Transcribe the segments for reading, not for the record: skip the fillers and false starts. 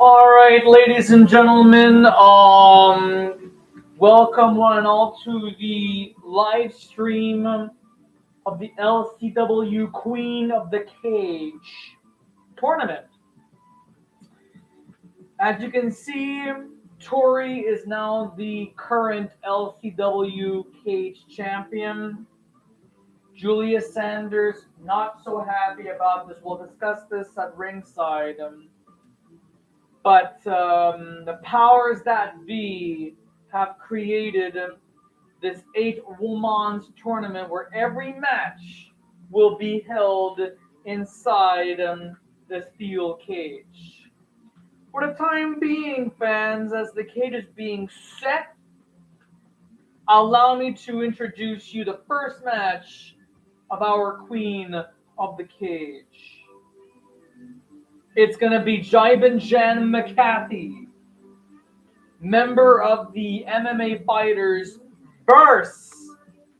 All right, ladies and gentlemen, welcome one and all to the live stream of the LCW Queen of the Cage tournament. As you can see, Tori is now the current LCW Cage champion. Julia Sanders, not so happy about this. We'll discuss this at ringside. But the powers that be have created this 8 women's tournament where every match will be held inside the steel cage. For the time being, fans, as the cage is being set, allow me to introduce you the first match of our Queen of the Cage. It's going to be Jivin Jan McCathy, member of the MMA Fighters, versus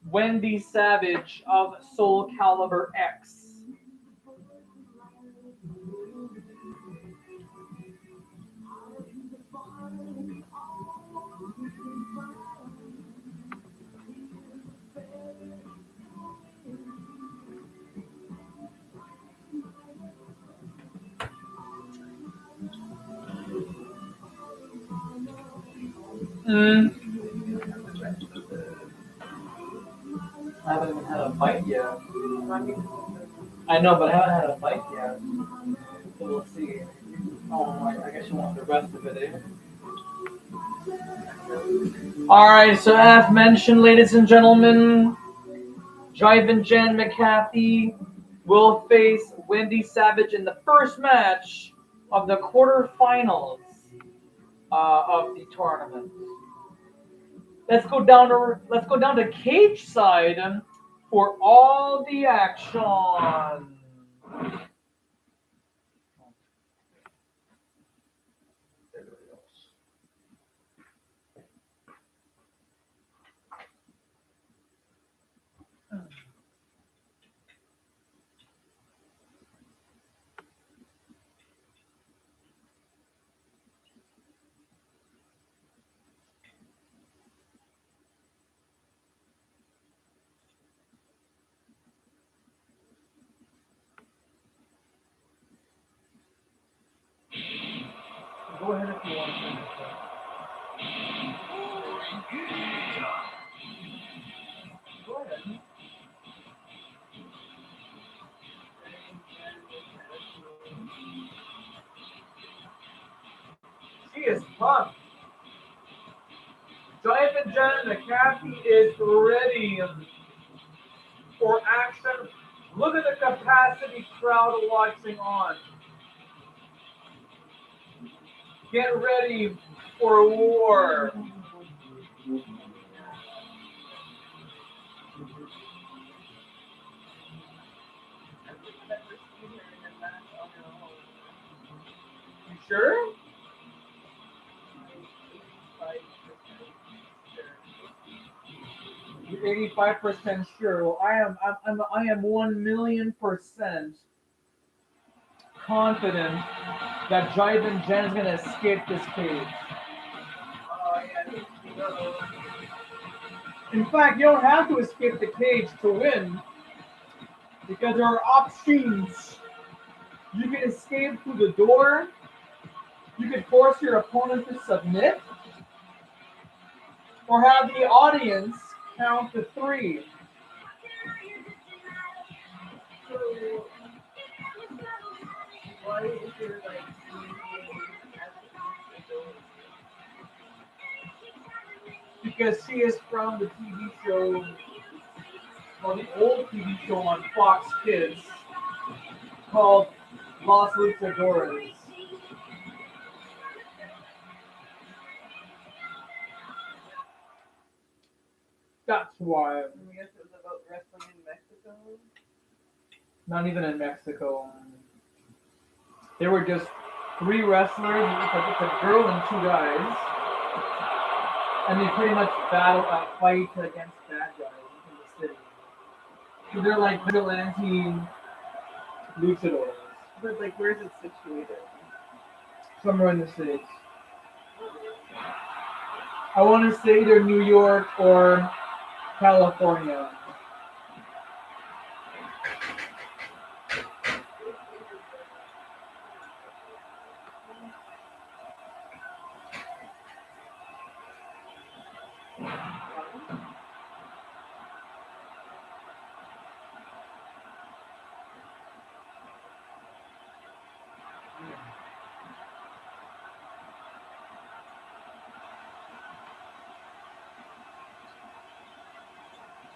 Wendy Savage of Soul Calibur X. Mm. I haven't even had a fight yet. I know, but I haven't had a fight yet. So we'll see. Oh, I guess you want the rest of it, eh? Alright, so as mentioned, ladies and gentlemen, Jivin Jan McCathy will face Wendy Savage in the first match of the quarterfinals of the tournament. Let's go down to cage side for all the action. Go ahead if you want to. Go ahead. She is pumped. Jivin Jan McCathy is ready for action. Look at the capacity crowd watching on. Get ready for war. You sure? You're 85% sure. Well, I am 1,000,000% confident that Jivin Jan is gonna escape this cage. In fact, you don't have to escape the cage to win, because there are options. You can escape through the door. You can force your opponent to submit, or have the audience count to 3. Why is there like Because she is from the TV show, or the old TV show on Fox Kids, called Los Luchadores. That's why. I guess it was about wrestling in Mexico? Not even in Mexico. There were just 3 wrestlers, it's a girl and 2 guys, and they pretty much fight against bad guys in the city. So they're like vigilante luchadors. But like, where's it situated? So somewhere in the States. I want to say either New York or California.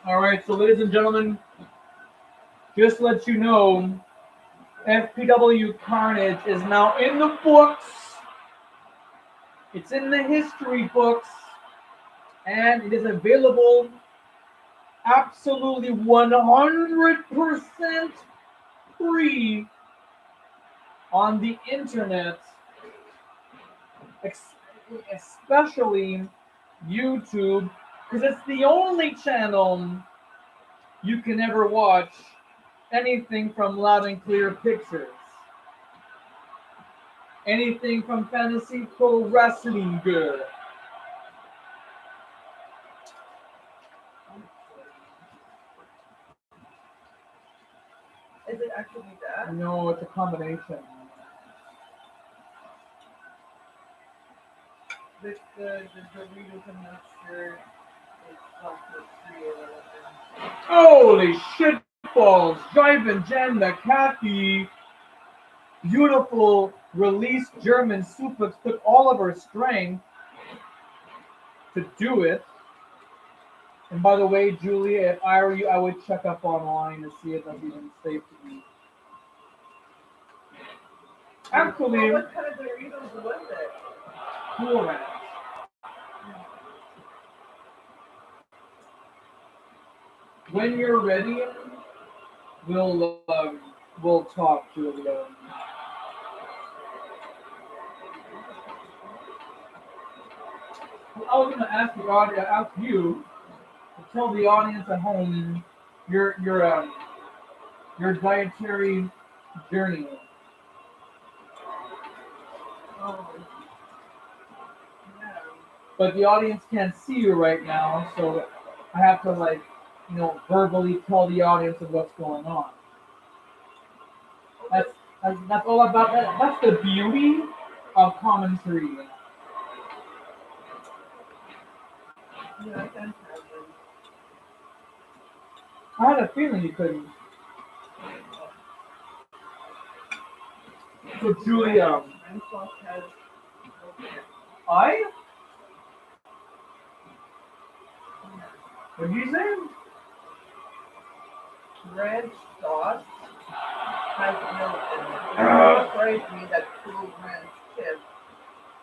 All right, so ladies and gentlemen, just to let you know, FPW Carnage is now in the books. It's in the history books, and it is available absolutely 100% free on the internet, especially YouTube, because it's the only channel you can ever watch anything from Loud and Clear Pictures. Anything from Fantasy Pro Wrestling Good. Is it actually that? No, it's a combination. The Doritos I'm not sure it's chocolate free or whatever. Holy shit balls! Jivin Jan McCathy, beautiful release German suplex, took all of her strength to do it. And by the way, Julia, if I were you, I would check up online to see if that's even safe to eat. Actually, Well, what kind of Doritos was it? Cool Ranch. When you're ready, we'll talk, Julia. I was going to ask you to tell the audience at home your dietary journey. Oh. Yeah. But the audience can't see you right now, so I have to verbally tell the audience of what's going on. That's all about that. That's the beauty of commentary. Yeah, I can have them. I had a feeling you couldn't. So Julia, And sauce has I? What did you say? ranch sauce has milk in it. It surprised me that Cool Ranch chips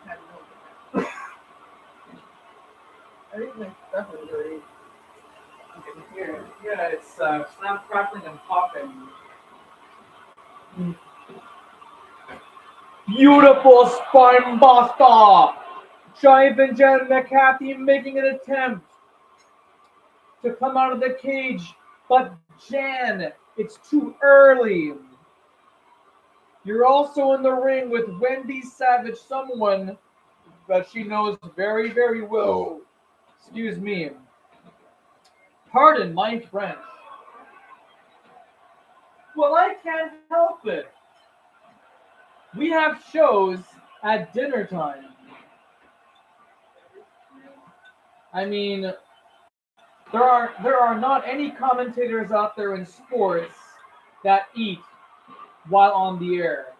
had milk in it. I think my stuff is already here. Yeah, it's snap, crackling, and popping. Beautiful spine buster! Jivin Jan McCathy making an attempt to come out of the cage, but Jan, it's too early. You're also in the ring with Wendy Savage, someone that she knows very, very well. Excuse me. Pardon my French. Well, I can't help it. We have shows at dinner time. I mean, there are not any commentators out there in sports that eat while on the air.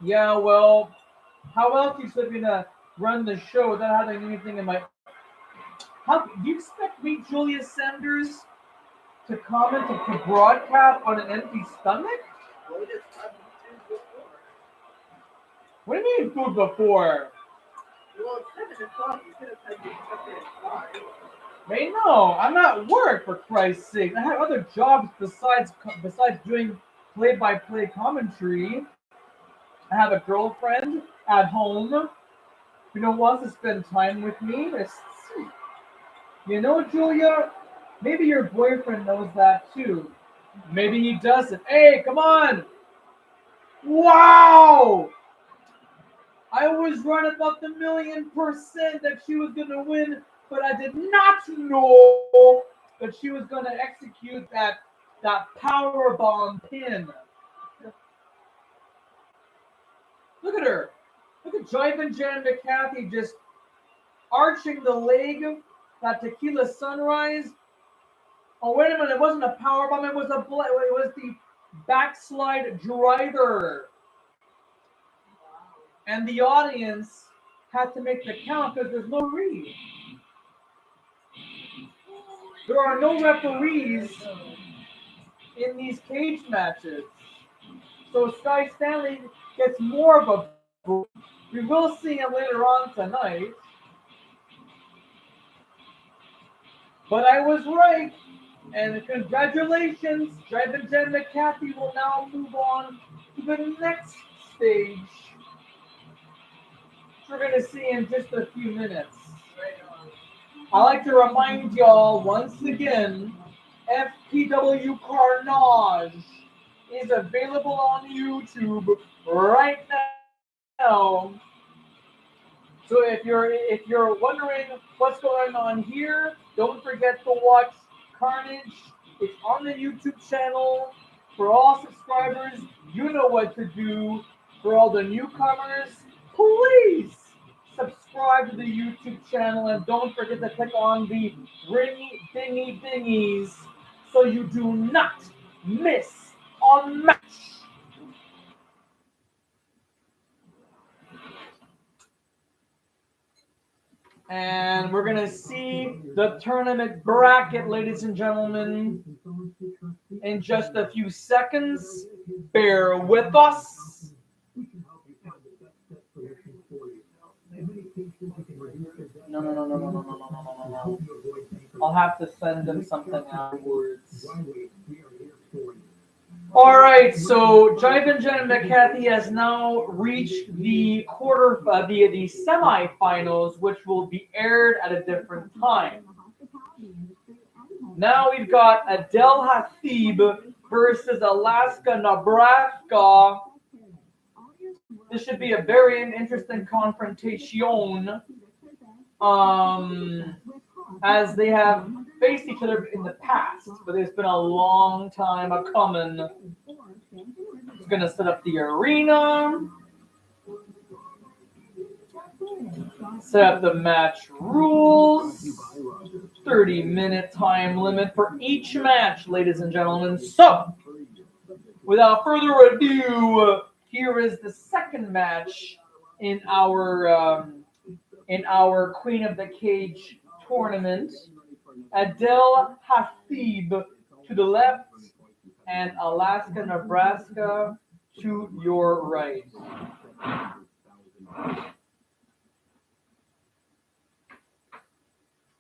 Yeah, well, how else you expect me to run the show without having anything in my... How do you expect me, Julia Sanders, to comment to broadcast on an empty stomach? Well, we just had food before. What do you mean food before? Well, it's 7 o'clock. You could have had your supper at 5. Hey, no, I'm at work, for Christ's sake. I have other jobs besides doing play-by-play commentary. I have a girlfriend at home who wants to spend time with me. You know, Julia, maybe your boyfriend knows that too. Maybe he doesn't. Hey, come on! Wow! I was right about the 1,000,000% that she was going to win, but I did not know that she was going to execute that power bomb pin. Look at her. Look at Jivin Jan McCathy just arching the leg, that tequila sunrise. Oh, wait a minute. It wasn't a power bomb. It was the backslide driver. And the audience had to make the count because there's no referee. There are no referees in these cage matches. So Sky Stanley gets more of a boost. We will see him later on tonight. But I was right. And congratulations, Jivin Jan McCathy will now move on to the next stage. We're going to see in just a few minutes. I like to remind y'all once again, FPW Carnage is available on YouTube right now. So if you're wondering what's going on here, don't forget to watch Carnage. It's on the YouTube channel. For all subscribers, you know what to do. For all the newcomers, please subscribe to the YouTube channel and don't forget to click on the ringy dingy dingies so you do not miss a match. And we're going to see the tournament bracket, ladies and gentlemen, in just a few seconds. Bear with us. No. I'll have to send them something afterwards. All right, so Jivin Jan McCathy has now reached the the semifinals, which will be aired at a different time. Now we've got Adele Hasseeb versus Alaska, Nebraska. This should be a very interesting confrontation, as they have faced each other in the past, but it's been a long time coming. It's going to set up the arena, set up the match rules, 30-minute time limit for each match, ladies and gentlemen. So, without further ado, here is the second match in our Queen of the Cage tournament. Adele Hasseeb to the left and Alaska, Nebraska to your right.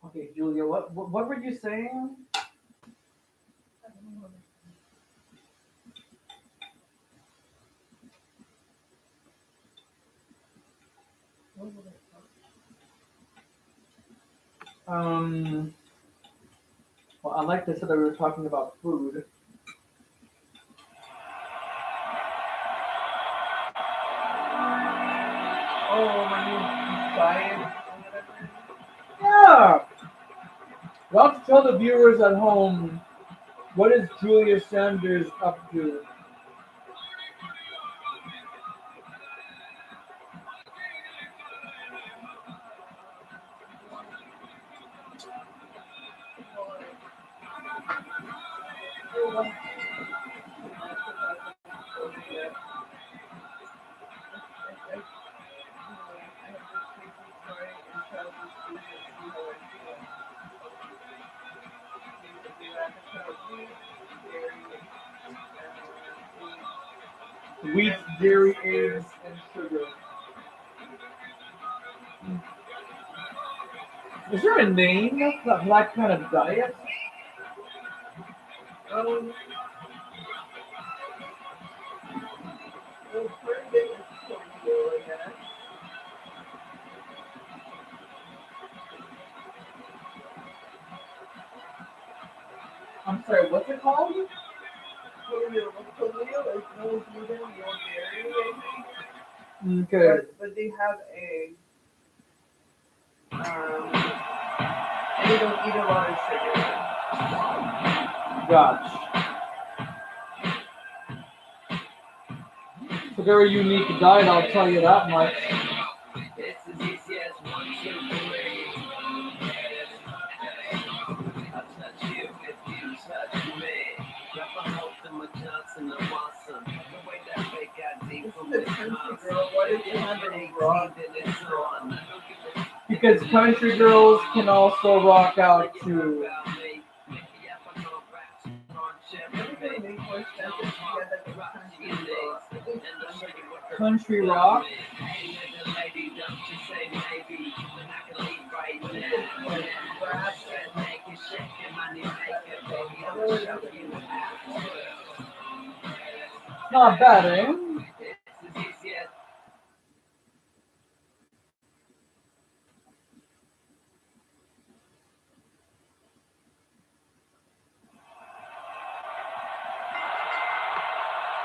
Okay, Julia, what were you saying? Well, I like this that we were talking about food. Oh, my new diet. Yeah. Why don't you tell the viewers at home, what is Julia Sanders up to? Wheat, dairy, eggs, and sugar. Is there a name for that kind of diet? I'm sorry, what's it called? wheel is no gluten, no dairy, I think. Okay. But they have eggs. And they don't eat a lot of sugar. Gotcha. It's a very unique diet, I'll tell you that much. The country girl, why did you have a rock? Because country girls can also rock out too. Everything makes more sense if you had like a country rock. Country rock? Not bad, eh?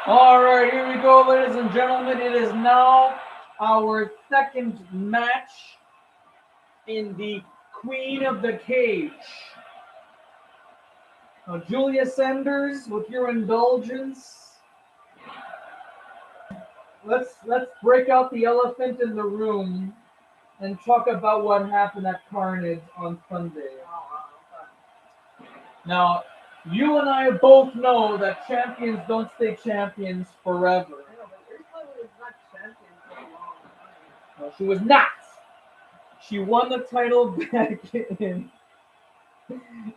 All right, here we go, ladies and gentlemen. It is now our second match in the Queen of the Cage. Now, Julia Sanders, with your indulgence, let's break out the elephant in the room and talk about what happened at Carnage on Sunday. Now, you and I both know that champions don't stay champions forever. I know, but Ursula was not champion for a long time. No, she was not. She won the title back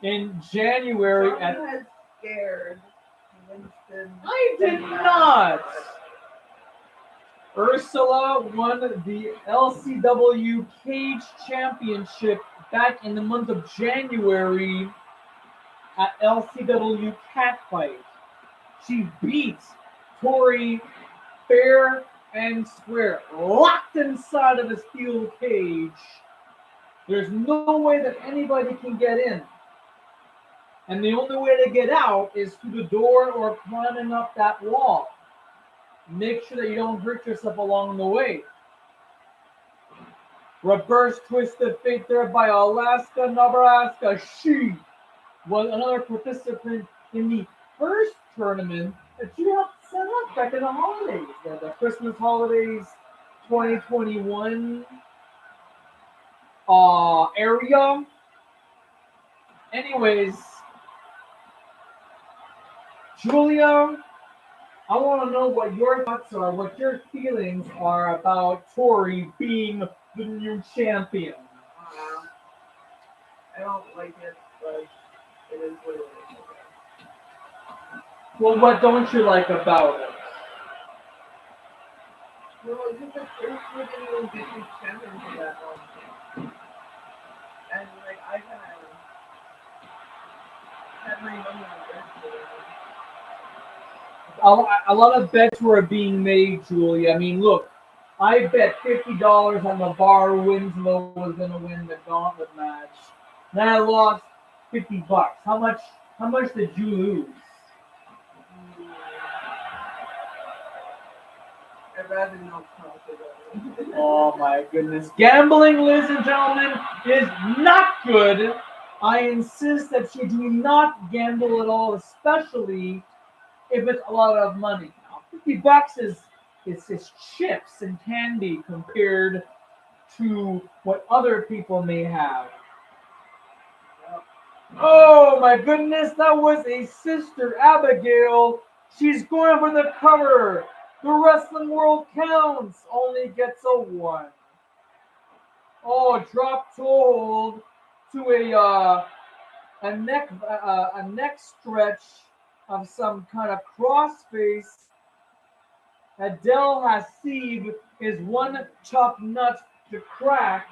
in January. Someone had scared Winston. I did not. Ursula won the LCW Cage Championship back in the month of January at LCW Catfight. She beat Tori fair and square, locked inside of a steel cage. There's no way that anybody can get in. And the only way to get out is through the door or climbing up that wall. Make sure that you don't hurt yourself along the way. Reverse twisted fate there by Alaska, Nebraska. She was another participant in the first tournament that you helped set up back in the holidays. The Christmas holidays 2021 area. Anyways, Julia, I want to know what your thoughts are, what your feelings are about Tori being the new champion. I don't like it, but it is what it is. Well, what don't you like about it? Well, it's just the first one didn't even get you champion for that long. And like I kind of had my money on Ursula. A lot of bets were being made, Julia. I mean, look, I bet $50 on Navarro Winslow was going to win the gauntlet match. Then I lost $50. How much did you lose? I'd rather not talk about it. Oh my goodness. Gambling, ladies and gentlemen, is not good. I insist that you do not gamble at all, especially if it's a lot of money. Now, $50 is chips and candy compared to what other people may have. Oh my goodness, that was a Sister Abigail. She's going for the cover. The Wrestling World Counts only gets a 1. Oh, drop to hold to a neck stretch of some kind of crossface. Adele Hasseeb is one tough nut to crack.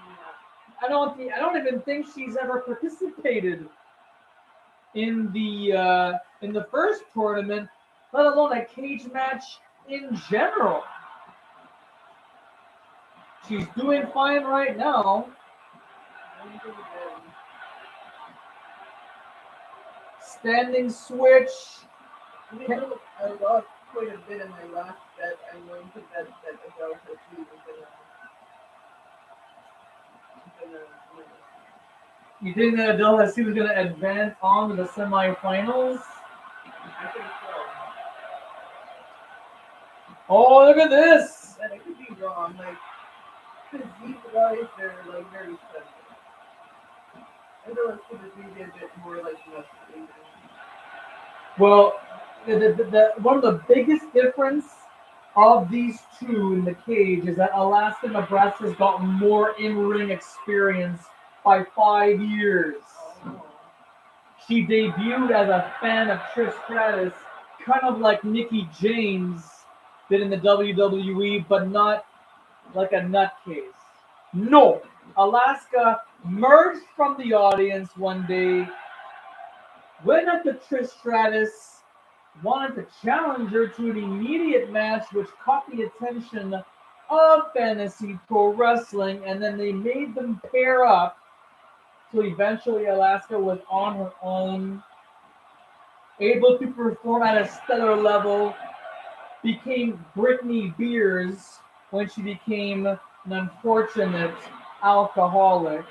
I don't even think she's ever participated in the first tournament, let alone a cage match in general. She's doing fine right now. Standing switch. I love quite a bit in my last bet. I'm going to bet that Adele Hasseeb is gonna win. You think that Adele Hasseeb is going to advance on to the semifinals? I think so. Oh, look at this! But I could be wrong. Like, because these guys, they're like very special. Adele Hasseeb is maybe a bit more like muscular. Well, one of the biggest difference of these two in the cage is that Alaska and Nebraska's got more in-ring experience by 5 years. Oh. She debuted as a fan of Trish Stratus, kind of like Mickie James did in the WWE, but not like a nutcase. No! Alaska merged from the audience one day, went up to Trish Stratus, wanted to challenge her to an immediate match, which caught the attention of Fantasy Pro Wrestling, and then they made them pair up. So eventually Alaska was on her own, able to perform at a stellar level, became Brittany Beers when she became an unfortunate alcoholic,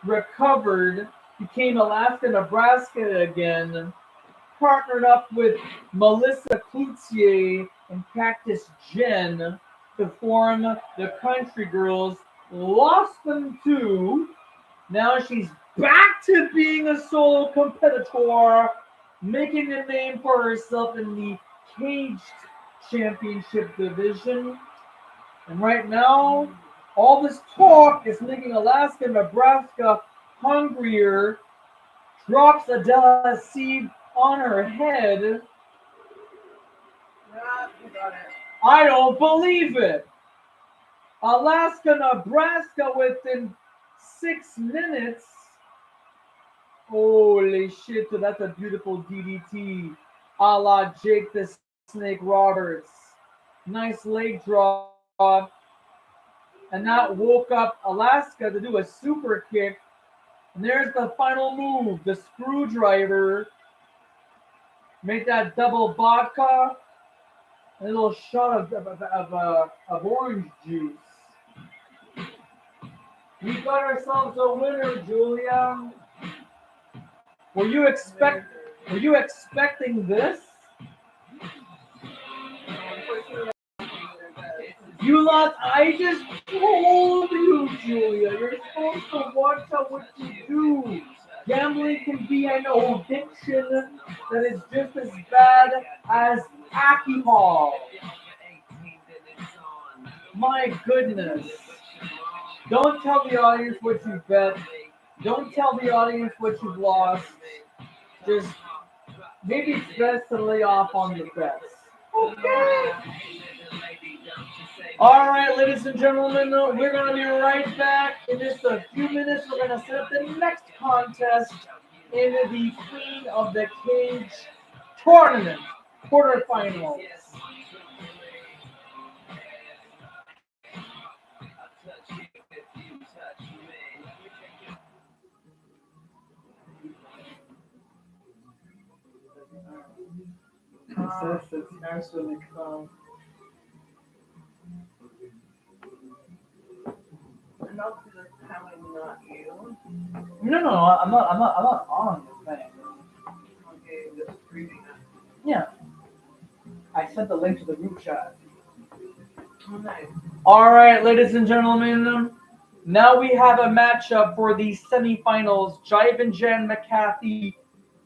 recovered, became Alaska Nebraska again, partnered up with Melissa Cloutier and Cactus Jen to form the Country Girls, lost them too. Now she's back to being a solo competitor, making a name for herself in the Cage Championship division. And right now, all this talk is making Alaska and Nebraska hungrier. Drops Adele Hasseeb on her head. Yeah, you got it. I don't believe it. Alaska, Nebraska within 6 minutes. Holy shit, that's a beautiful DDT. A la Jake the Snake Roberts. Nice leg drop. And that woke up Alaska to do a super kick. And there's the final move, the screwdriver. Make that double vodka. A little shot of orange juice. We got ourselves a winner, Julia. Were you expecting this? You lost. I just told you, Julia. You're supposed to watch out what you do. Gambling can be an addiction that is just as bad as alcohol. My goodness. Don't tell the audience what you bet. Don't tell the audience what you've lost. Just maybe it's best to lay off on the bets. Okay. All right, ladies and gentlemen, we're going to be right back. In just a few minutes, we're going to set up the next contest in the Queen of the Cage tournament quarterfinals. It's actually calm. And I'll do this time, not you. No, I'm not on the thing. Okay, just reading it. Yeah. I sent the link to the group chat. Oh, nice. All right, ladies and gentlemen. Now we have a matchup for the semifinals. Jivin Jan McCathy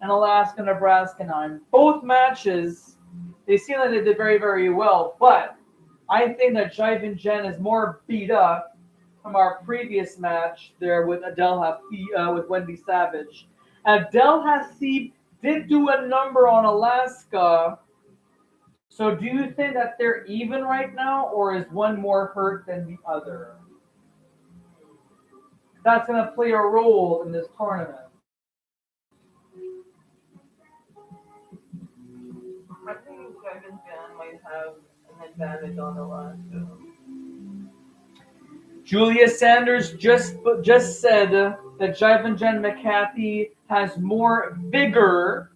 and Alaska Nebraska 9. Both matches, they seem like they did very, very well, but I think that Jivin Jan is more beat up from our previous match there with Adele Hasseeb, with Wendy Savage. Adele Hasseeb did do a number on Alaska. So do you think that they're even right now, or is one more hurt than the other? That's going to play a role in this tournament. I think Jivin Jan might have an advantage on Alaska. Julia Sanders just said that Jivin Jan McCathy has more vigor.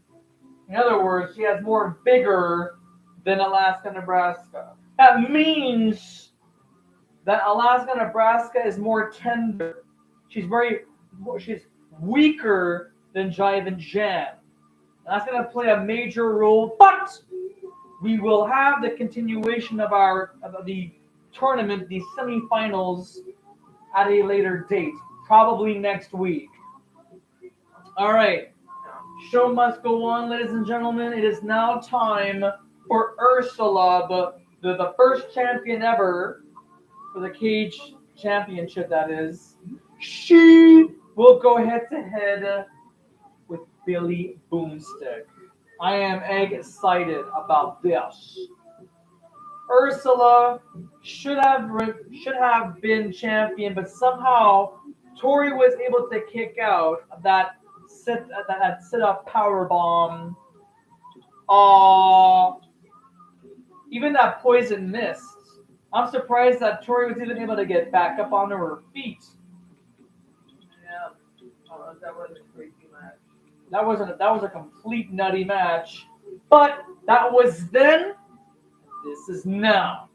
In other words, she has more vigor than Alaska, Nebraska. That means that Alaska, Nebraska is more tender. She's weaker than Jivin Jan. That's going to play a major role, but we will have the continuation of the tournament, the semifinals, at a later date, probably next week. All right, show must go on, ladies and gentlemen. It is now time for Ursula, the first champion ever for the Cage Championship. That is, she will go head to head with Billie Boomstick. I am excited about this. Ursula should have been champion, but somehow Tori was able to kick out that sit up power bomb. Even that poison mist. I'm surprised that Tori was even able to get back up onto her feet. Yeah, that was a crazy match. That was a complete nutty match. But that was then. This is now.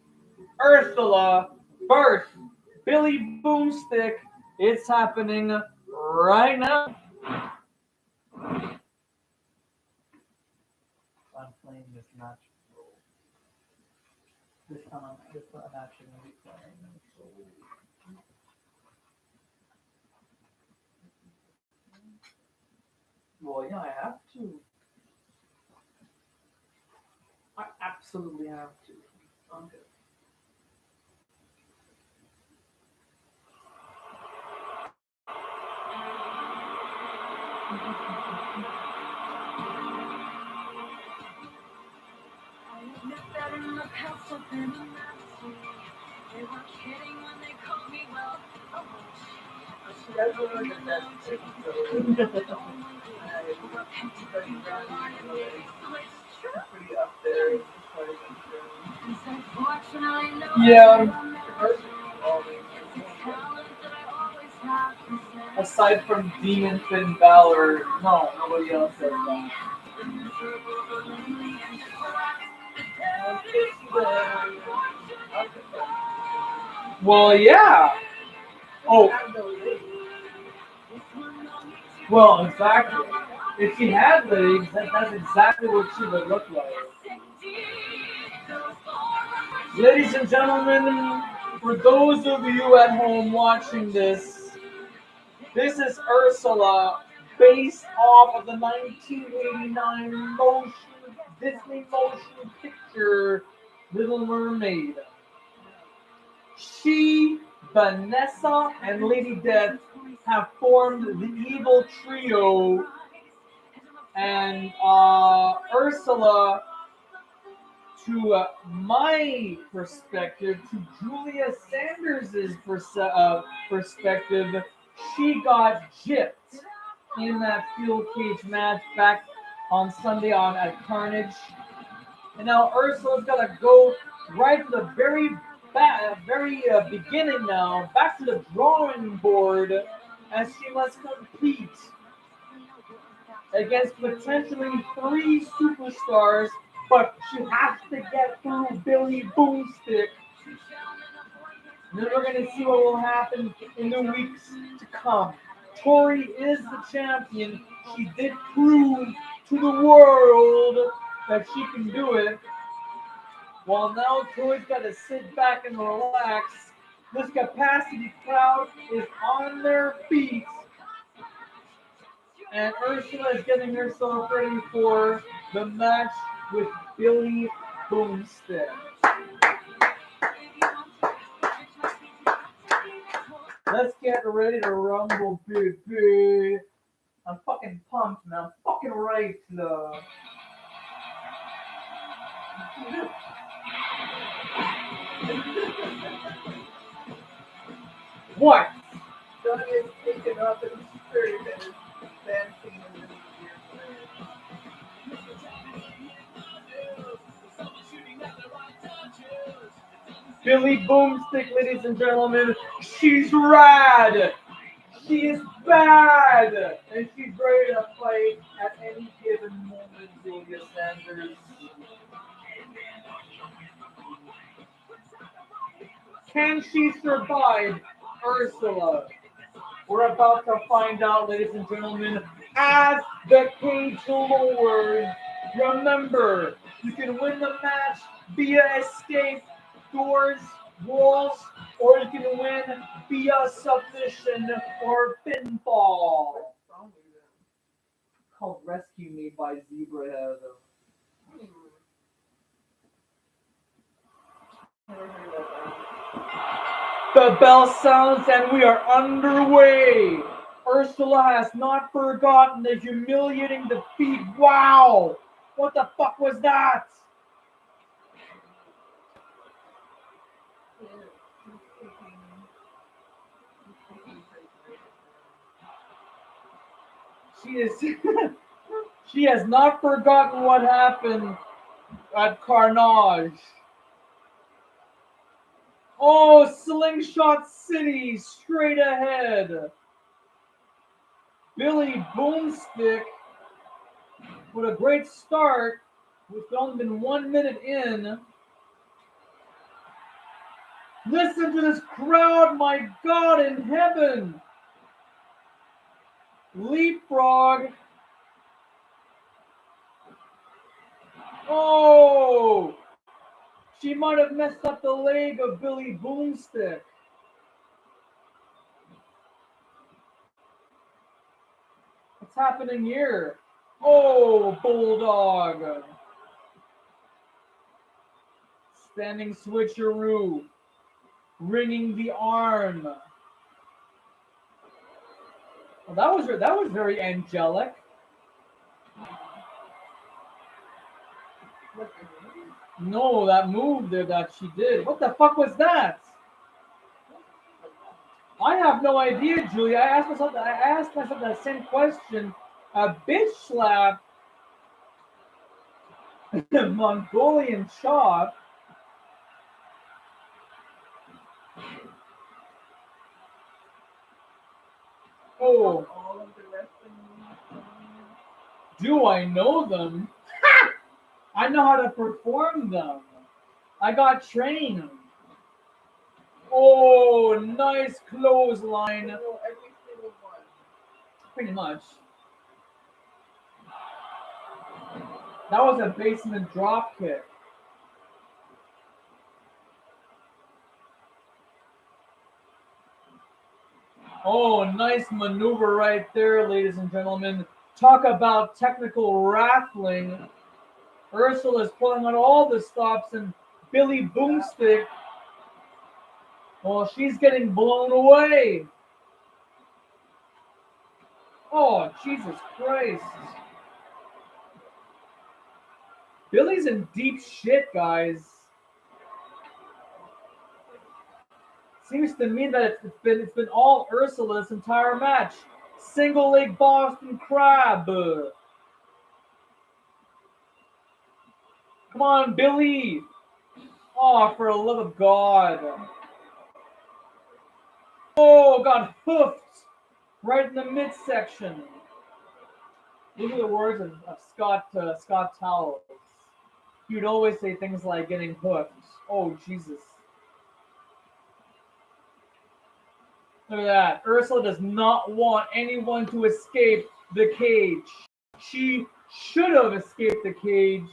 Ursula versus Billie Boomstick. It's happening right now. I'm playing this match. This time I'm actually going to be playing. Well, yeah, I have to. I absolutely have to. Okay. That's one of the best things. Pretty up there as far as I'm concerned. Yeah. Always. Aside from Demon Finn Balor, no, nobody else does that. Well, yeah. Oh, well, exactly. If she had legs, that's exactly what she would look like. Ladies and gentlemen, for those of you at home watching this, this is Ursula, based off of the 1989 Disney motion picture Little Mermaid. She, Vanessa, and Lady Death have formed the evil trio, and Ursula, to my perspective, to Julia Sanders' perspective, she got gypped in that steel cage match back on Sunday at Carnage. And now Ursula's got to go right to the very beginning now, back to the drawing board, as she must compete against potentially 3 superstars, but she has to get through Billie Boomstick. Then we're going to see what will happen in the weeks to come. Tori is the champion. She did prove to the world that she can do it. While now Tori's got to sit back and relax. This capacity crowd is on their feet. And Ursula is getting herself ready for the match with Billie Boomstick. Let's get ready to rumble, baby. I'm fucking pumped, man. I'm fucking right, love. What? Doug is taken up in spirit and is dancing in the Billie Boomstick, ladies and gentlemen, she's rad. She is bad, and she's ready to fight at any given moment, Julia Sanders. Can she survive Ursula? We're about to find out, ladies and gentlemen, as the cage lowers. Remember, you can win the match via escape, doors, walls, or you can win via submission or pinfall. Called Rescue Me by Zebrahead. The bell sounds and we are underway. Ursula has not forgotten the humiliating defeat. Wow! What the fuck was that? She is. She has not forgotten what happened at Carnage. Oh, Slingshot City, straight ahead. Billie Boomstick with a great start. We've only been 1 minute in. Listen to this crowd, my God in heaven. Leapfrog. Oh, she might have messed up the leg of Billie Boomstick. What's happening here? Oh, Bulldog. Standing switcheroo. Ringing the arm. Well, that was very angelic. No, that move there that she did. What the fuck was that? I have no idea, Julia. I asked myself that same question. A bitch slap, Mongolian chop. Oh, do I know them? I know how to perform them. I got trained. Oh, nice clothesline. Pretty much. That was a basement drop kick. Oh, nice maneuver right there, ladies and gentlemen. Talk about technical wrestling. Ursula is pulling on all the stops, and Billie Boomstick, well, she's getting blown away. Oh, Jesus Christ. Billie's in deep shit, guys. Seems to me that it's been all Ursula this entire match. Single leg Boston Crab. Come on, Billie. Oh, for the love of God. Oh, got hoofed right in the midsection. These are the words of Scott Towles. He would always say things like getting hooked. Oh, Jesus. Look at that. Ursula does not want anyone to escape the cage. She should have escaped the cage,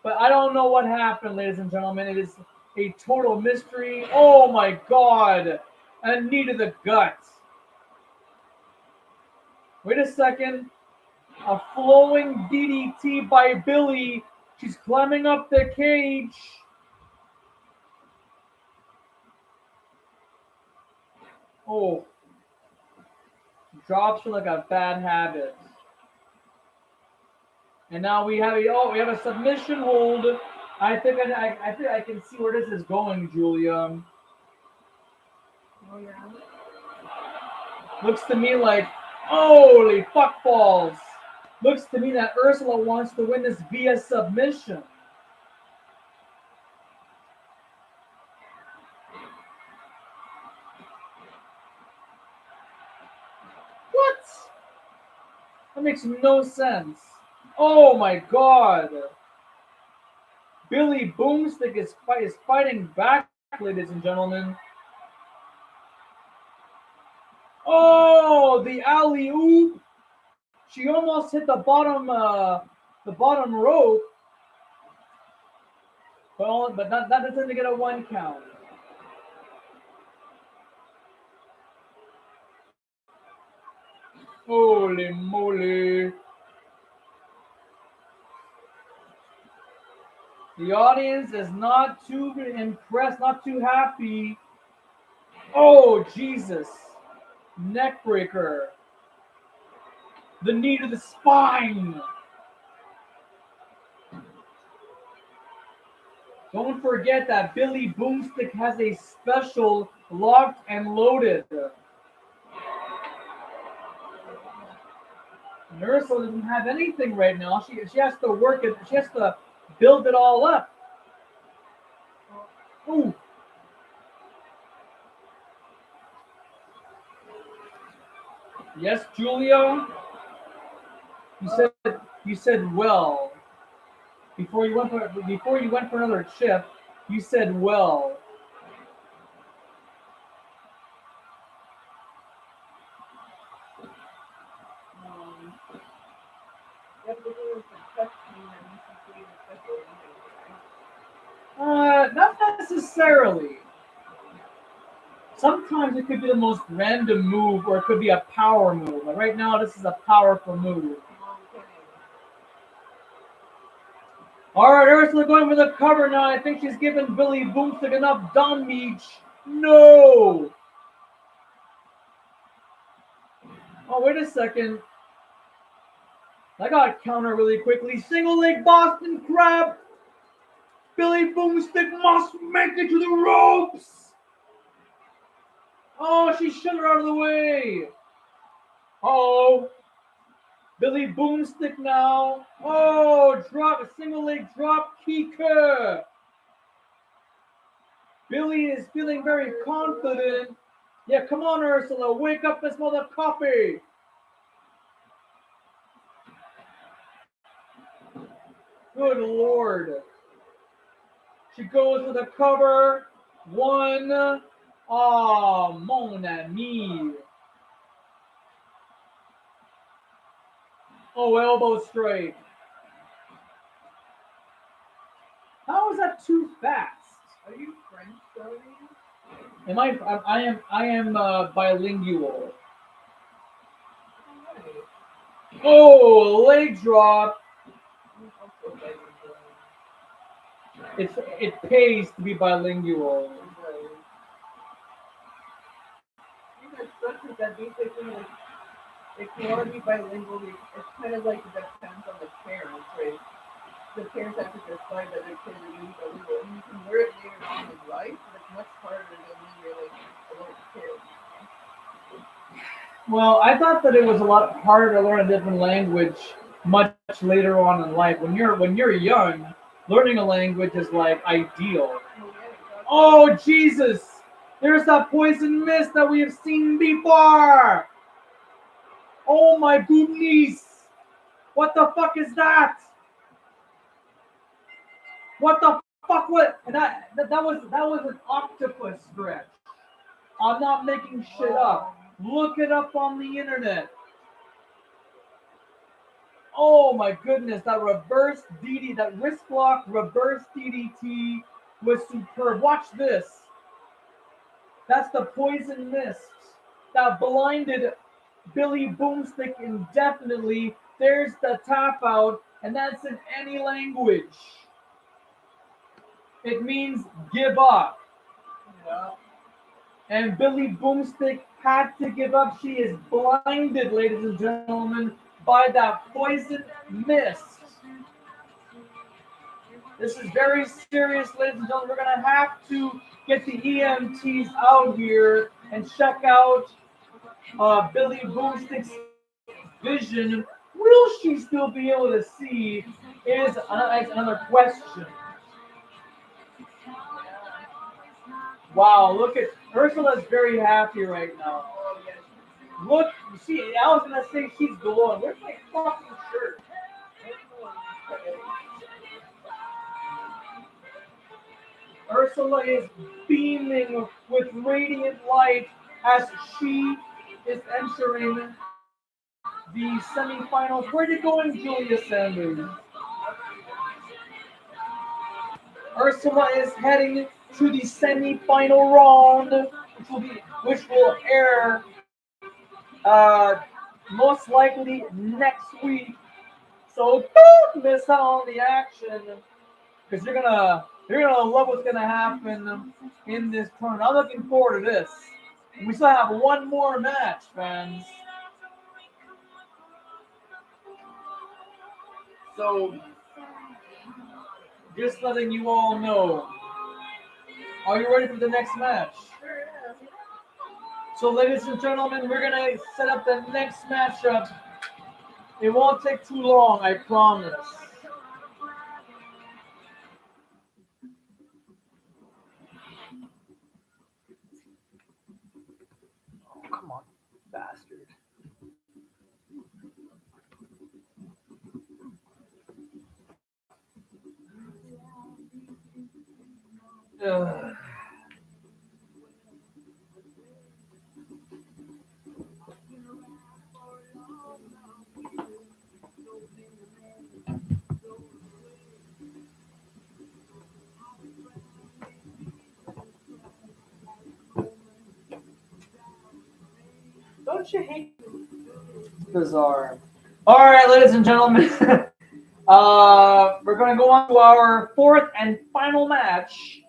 but I don't know what happened, ladies and gentlemen. It is a total mystery. Oh my God. A knee to the gut. Wait a second. A flowing DDT by Billie. She's climbing up the cage. Oh. Drops her like a bad habit. And now we have a submission hold. I think I can see where this is going, Julia. Oh, yeah. Looks to me like, holy fuck balls. Looks to me that Ursula wants to win this via submission. What? That makes no sense. Oh my God. Billie Boomstick is fighting back ladies and gentlemen. Oh, the alley oop! She almost hit the bottom rope, but that doesn't get a 1 count. Holy moly! The audience is not too impressed, not too happy. Oh, Jesus. Neckbreaker. The knee to the spine. Don't forget that Billie Boomstick has a special locked and loaded. And Ursula doesn't have anything right now. She has to work it. She has to build it all up. Ooh. Yes, Julia. You said well. Before you went for another chip, you said well. Not necessarily. Sometimes it could be the most random move, or it could be a power move. But right now, this is a powerful move. All right, Ursula going for the cover now. I think she's giving Billie Boomstick enough damage. No. Oh, wait a second. I got counter really quickly. Single leg Boston Crab. Billie Boomstick must make it to the ropes. Oh, she shoved her out of the way. Oh, Billie Boomstick now. Oh, drop a single leg drop kicker. Billie is feeling very confident. Yeah, come on, Ursula, wake up this mother copy. Good Lord. She goes for the cover. 1. Oh, mon ami. Oh, elbow straight. How is that too fast? Are you French, Tori? I am bilingual. Oh, leg drop. It pays to be bilingual. That basically, if you want to be bilingual, it's kind of like it depends on the parents, right? The parents have to decide that their kids are being bilingual, and you can learn it later on in life, but it's much harder than when you're like a little kid. Well, I thought that it was a lot harder to learn a different language much later on in life. When you're young, learning a language is like ideal. Oh, Jesus! There's that poison mist that we have seen before! Oh my goodness! What the fuck is that? What the fuck? What? And that was an octopus stretch. I'm not making shit up. Look it up on the internet. Oh my goodness, that reverse DD, that wrist block reverse DDT was superb. Watch this. That's the poison mist that blinded Billie Boomstick indefinitely. There's the tap out, and that's in any language. It means give up. Yeah. And Billie Boomstick had to give up. She is blinded, ladies and gentlemen, by that poison mist. This is very serious, ladies and gentlemen. We're going to have to get the EMTs out here and check out Billie Boomstick's vision. Will she still be able to see is another question. Wow, look at Ursula's very happy right now. Look, I was gonna say she's glowing. Where's my fucking shirt? Ursula is beaming with radiant light as she is entering the semifinals. Where are you going, Julia Sanders? Ursula is heading to the semifinal round, which will air most likely next week. So don't miss out on the action because you're gonna love what's gonna happen in this tournament. I'm looking forward to this. We still have one more match, fans. So just letting you all know. Are you ready for the next match? So, ladies and gentlemen, we're gonna set up the next matchup. It won't take too long, I promise. Oh, come on, bastard. Ugh. Don't you hate bizarre? All right, ladies and gentlemen, we're going to go on to our fourth and final match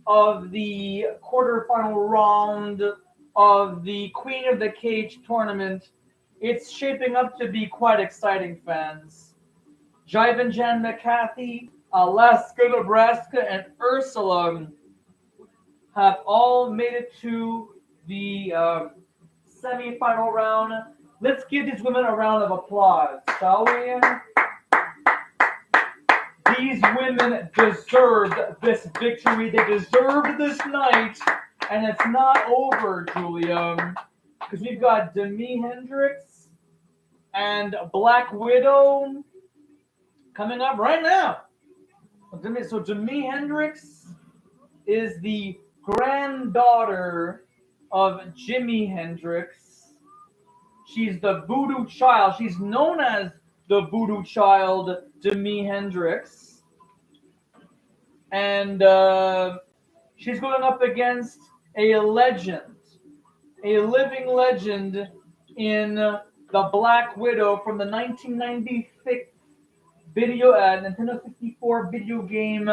of the quarterfinal round of the Queen of the Cage tournament. It's shaping up to be quite exciting, fans. Jivin Jan McCathy, Alaska, Nebraska, and Ursula have all made it to the semi-final round. Let's give these women a round of applause, shall we? These women deserved this victory. They deserved this night. And it's not over, Julia. Because we've got Demi Hendrix and Black Widow coming up right now. So Demi Hendrix is the granddaughter of Jimi Hendrix. She's the voodoo child. She's known as the voodoo child, Demi Hendrix. And she's going up against a legend, a living legend in the Black Widow from the 1996 Nintendo 64 video game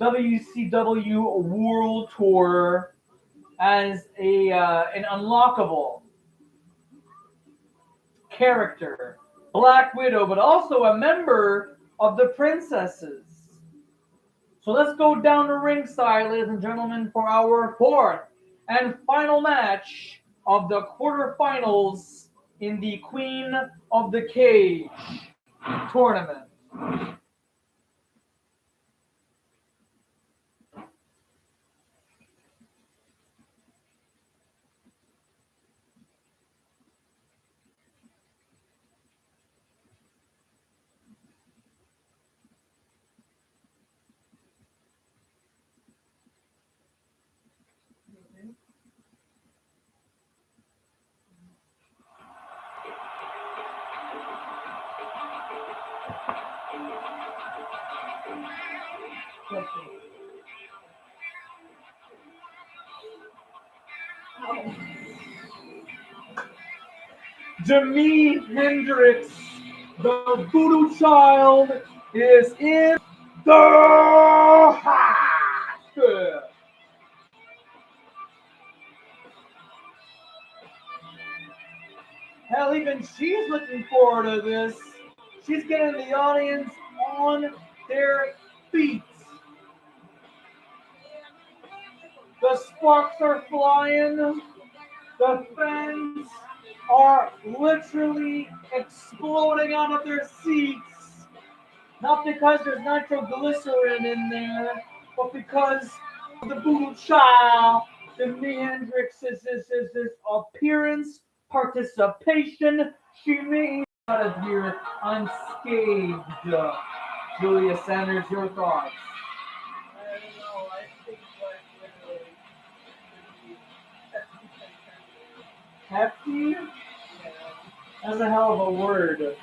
WCW World Tour as an unlockable character, Black Widow, but also a member of the Princesses. So let's go down to ringside, ladies and gentlemen, for our fourth and final match of the quarterfinals in the Queen of the Cage tournament. Demi Hendrix, the voodoo child, is in the house. Hell, even she's looking forward to this. She's getting the audience on their feet. The sparks are flying. The fans are literally exploding out of their seats. Not because there's nitroglycerin in there, but because of the voodoo child, Demi Hendrix's appearance, participation. She may out of here unscathed. Julia Sanders, your thoughts? I don't know. I think Hefty? Yeah. That's a hell of a word.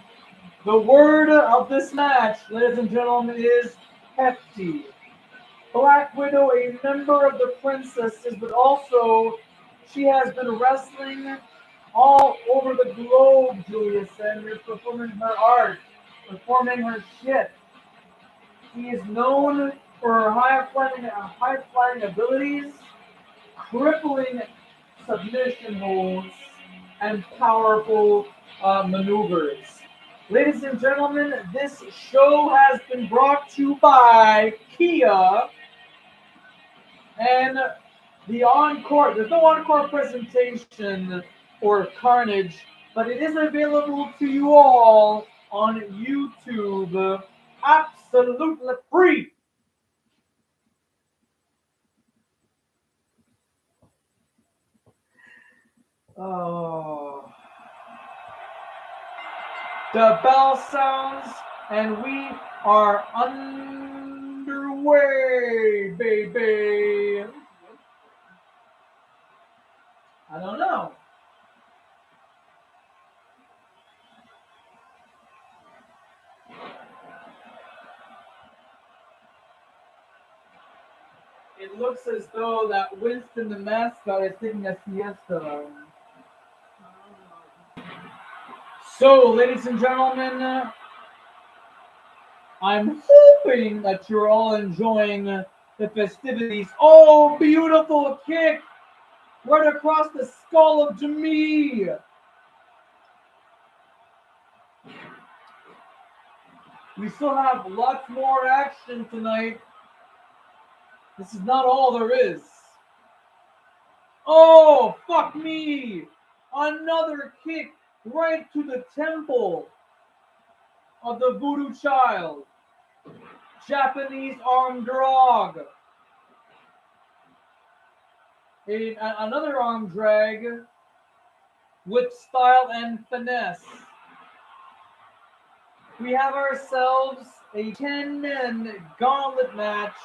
The word of this match, ladies and gentlemen, is hefty. Black Widow, a member of the Princesses, but also she has been wrestling all over the globe, Julia Sanders, performing her art, performing her shit. She is known for her high flying abilities, crippling submission holds, and powerful maneuvers. Ladies and gentlemen, this show has been brought to you by Kia and the encore. There's no encore presentation or Carnage, but it is available to you all on YouTube, absolutely free. Oh. The bell sounds, and we are underway, baby. I don't know. It looks as though that Winston the mascot is taking a siesta. So, ladies and gentlemen, I'm hoping that you're all enjoying the festivities. Oh, beautiful kick right across the skull of Demi. We still have lots more action tonight. This is not all there is. Oh, fuck me! Another kick right to the temple of the voodoo child. Japanese arm drag. Another arm drag with style and finesse. We have ourselves a 10-man gauntlet match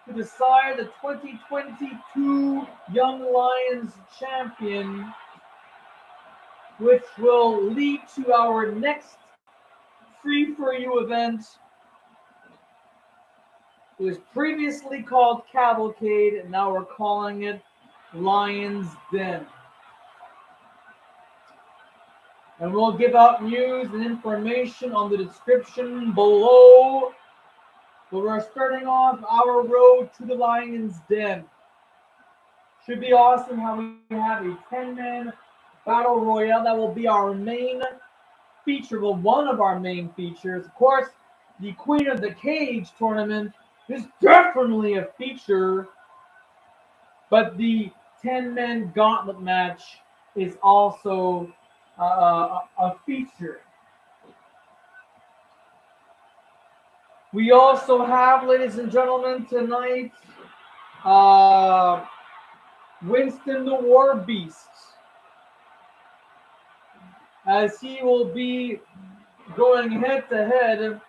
to decide the 2022 Young Lions champion, which will lead to our next free for you event. It was previously called Cavalcade, and now we're calling it Lions Den. And we'll give out news and information on the description below. But we're starting off our road to the Lions Den. Should be awesome how we have a 10-man battle royale. That will be our main feature. Well, one of our main features. Of course, the Queen of the Cage tournament is definitely a feature. But the 10-man gauntlet match is also a feature. We also have, ladies and gentlemen, tonight, Winston the War Beast, as he will be going head to head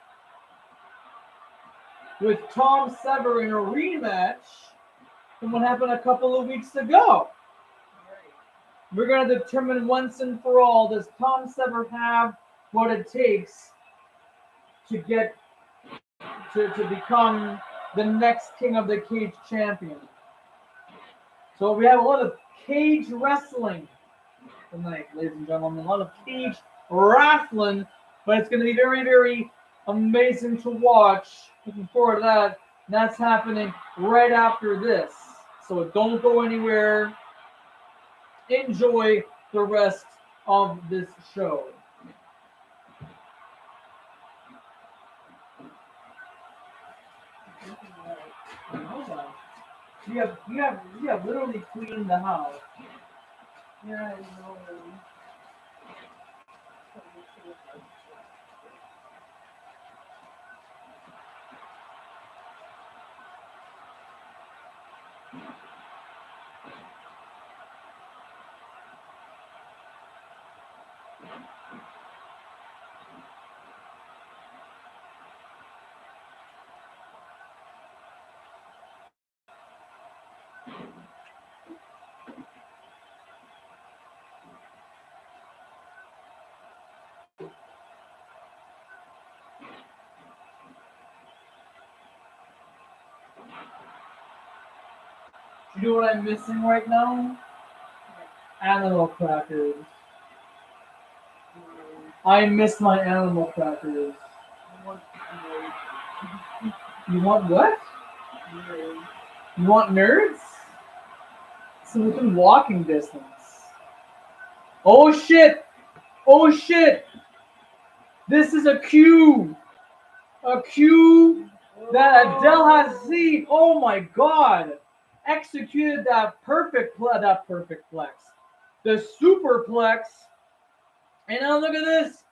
with Tom Sever in a rematch from what happened a couple of weeks ago. We're going to determine once and for all, does Tom Sever have what it takes to get to become the next King of the Cage champion? So we have a lot of cage wrestling tonight, ladies and gentlemen. A lot of cage wrestling, but it's going to be very, very amazing to watch. Looking forward to that. And that's happening right after this. So don't go anywhere. Enjoy the rest of this show. You have literally cleaned the house. Yeah, I know. You know what I'm missing right now? Animal crackers. I miss my animal crackers. You want what? You want nerds? So within walking distance. Oh shit! Oh shit! This is a cue! A cue that Adele Hasseeb, oh my god, executed that perfect flex. The superplex. And now look at this.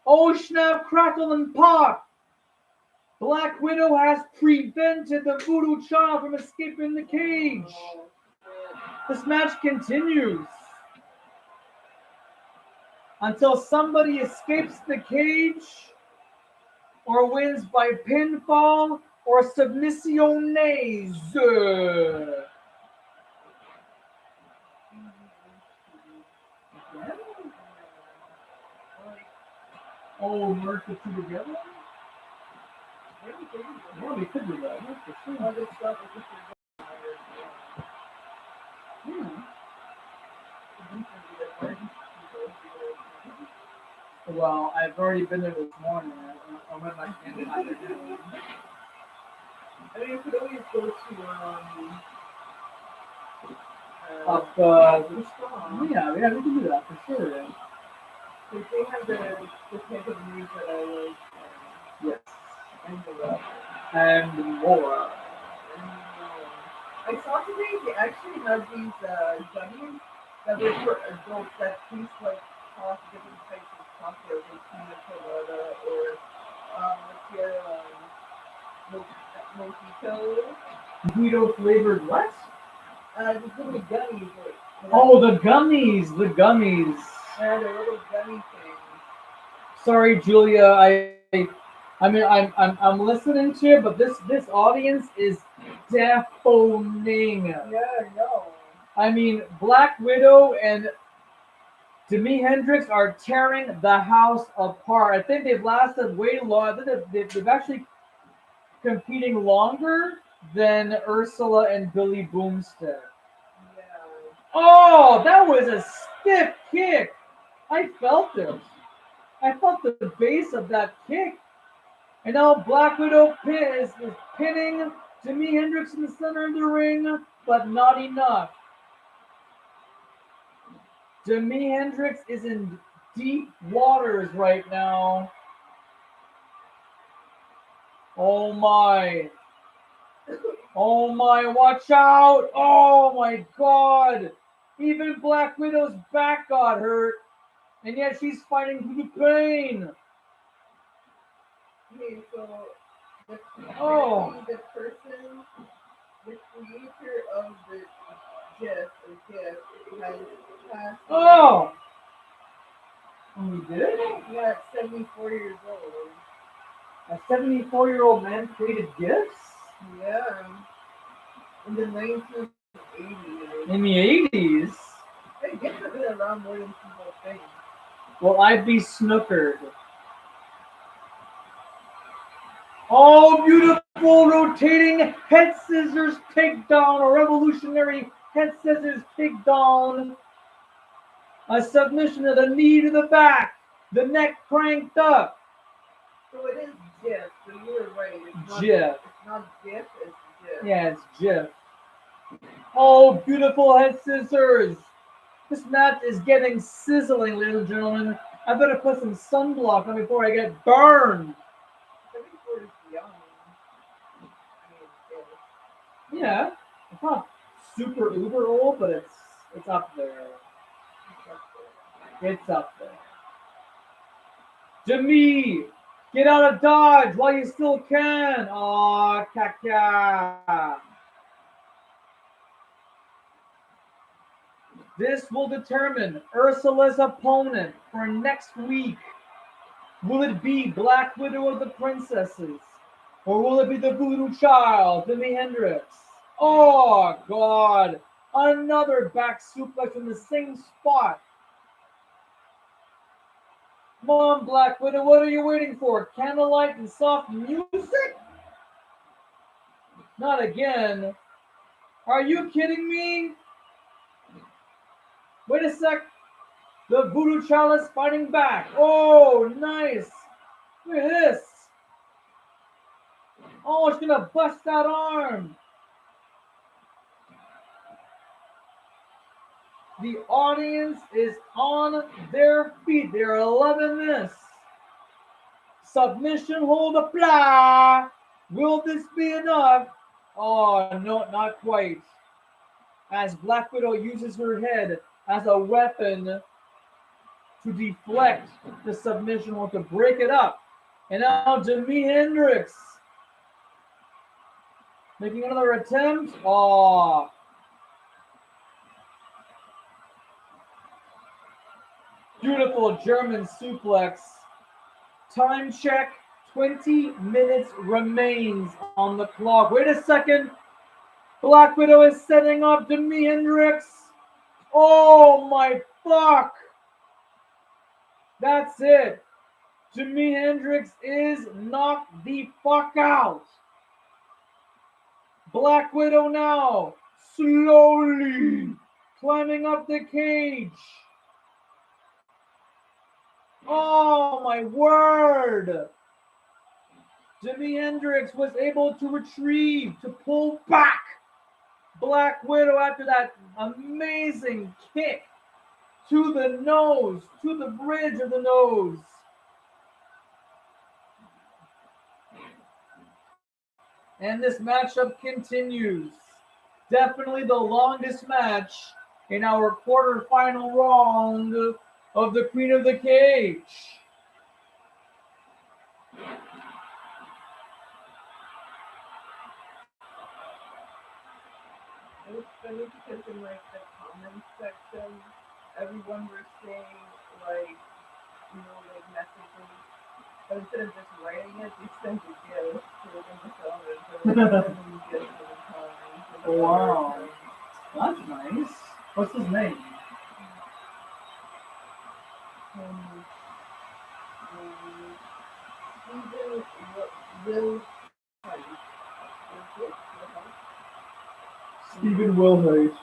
Oh snap, crackle, and pop. Black Widow has prevented the Voodoo Child from escaping the cage. This match continues until somebody escapes the cage or wins by pinfall or submissiones. Oh, merge the two together? Well, we could do that. That's for sure. Well, I've already been there this morning. I went back in. I mean, you could always go to Up, yeah, we can do that for sure. Yeah. because they have the type of news that I like. Yes. And the rap. And more. I saw today they actually have these gummies that were for adults that taste like different types of chocolate, like pina colada or what's the other mojito. Mojito flavored what? These little gummies. Oh, the gummies. The gummies. Yeah, they're little gummy things. Sorry, Julia. I mean, I'm listening to it, but this audience is deafening. Yeah, I know. I mean, Black Widow and Demi Hendrix are tearing the house apart. I think they've lasted way long. I think they've actually competing longer than Ursula and Billie Boomstick. Yeah. Oh, that was a stiff kick. I felt it. I felt the base of that kick. And now Black Widow is pinning Demi Hendrix in the center of the ring, but not enough. Demi Hendrix is in deep waters right now. Oh my. Oh my, watch out. Oh my god. Even Black Widow's back got hurt. And yet she's fighting through the pain. Okay, so the person, the creator of the GIF has passed away. Oh! We did? Yeah, at 74 years old. A 74-year-old man created gifts? Yeah. In the 1980s. In the 80s? Hey, gifts have been around more than people think. Well, I'd be snookered. Oh, beautiful rotating head scissors takedown, a revolutionary head scissors takedown. A submission to the knee to the back, the neck cranked up. So it is GIF, so you were right. It's not GIF. It's not GIF, it's GIF. Yeah, it's GIF. Oh, beautiful head scissors. This match is getting sizzling, ladies and gentlemen. I better put some sunblock on before I get burned. 74 is young. I mean, Yeah, it's not super uber old, but it's up there. It's up there. Demi, get out of Dodge while you still can. Aw, caca. This will determine Ursula's opponent for next week. Will it be Black Widow of the Princesses? Or will it be the Voodoo Child, Demi Hendrix? Oh, God. Another back suplex in the same spot. Come on, Black Widow, what are you waiting for? Candlelight and soft music? Not again. Are you kidding me? Wait a sec. The Voodoo Child is fighting back. Oh, nice. Look at this. Oh, it's gonna bust that arm. The audience is on their feet. They're loving this. Submission hold apply. Will this be enough? Oh, no, not quite. As Black Widow uses her head as a weapon to deflect the submission hold, to break it up. And now Demi Hendrix making another attempt. Oh. Beautiful German suplex. Time check. 20 minutes remains on the clock. Wait a second. Black Widow is setting up Demi Hendrix. Oh my fuck. That's it. Jivin Hendrix is knocked the fuck out. Black Widow now slowly climbing up the cage. Oh my word. Jivin Hendrix was able to retrieve, to pull back Black Widow after that amazing kick to the nose, to the bridge of the nose. And this matchup continues. Definitely the longest match in our quarterfinal round of the Queen of the Cage. It was funny because in like the comments section, everyone was saying like, you know, like messaging, but instead of just writing it, they sent a gift to the comment. So they sent them gifts to the comments. Wow. That's nice. What's his name? Stephen Wilhite.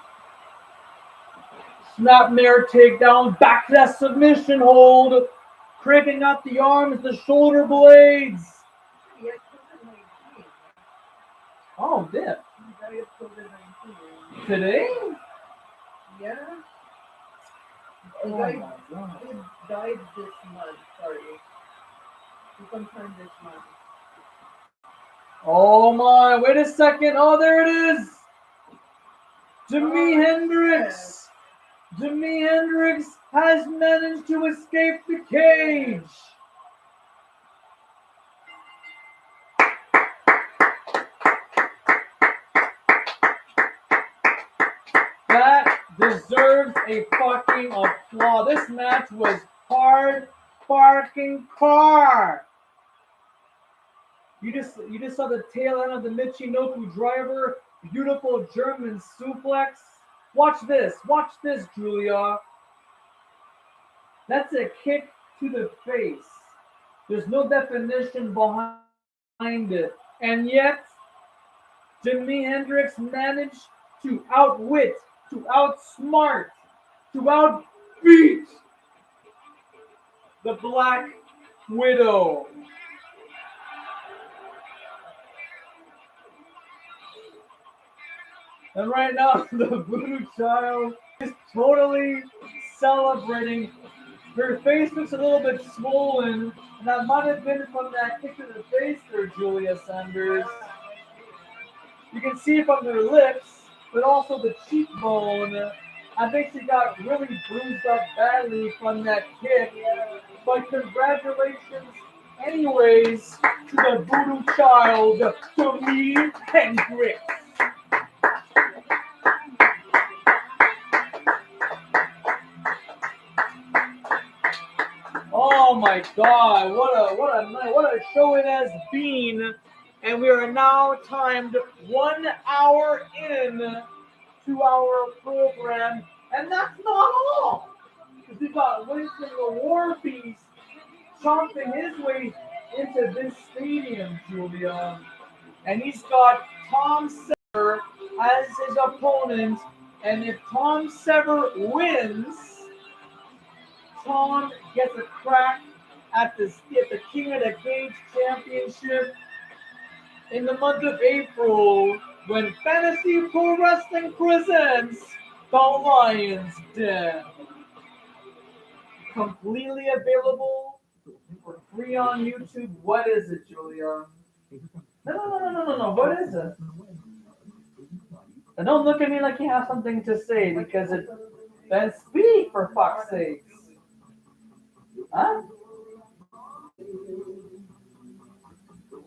Snapmare takedown, back to that submission hold. Cranking up the arms, the shoulder blades. Yeah, COVID-19. Oh, dip. You gotta get COVID-19. Today? Yeah. Oh my God. It died this month, sorry. Sometime this month. Oh my, wait a second. Oh, there it is. Demi Hendrix. Demi Hendrix has managed to escape the cage. That deserves a fucking applause. This match was hard fucking car. You just saw the tail end of the Michinoku driver. Beautiful German suplex. Watch this, Julia. That's a kick to the face. There's no definition behind it. And yet, Jimi Hendrix managed to outwit, to outsmart, to outbeat the Black Widow. And right now, the Voodoo Child is totally celebrating. Her face looks a little bit swollen, and that might have been from that kick to the face there, Julia Sanders. You can see it from her lips, but also the cheekbone. I think she got really bruised up badly from that kick. But congratulations, anyways, to the Voodoo Child, Demi Hendrix. Oh my God! What a show it has been, and we are now timed 1 hour in to our program, and that's not all. Because we got Winston the War Beast chomping his way into this stadium, Julia, and he's got Tom Sever as his opponent, and if Tom Sever wins, Tom gets a crack at the King of the Cage Championship in the month of April when Fantasy Pro Wrestling presents The Lion's Den. Completely available for free on YouTube. What is it, Julia? No. What is it? And don't look at me like you have something to say because it. Then speak for fuck's sakes. Huh?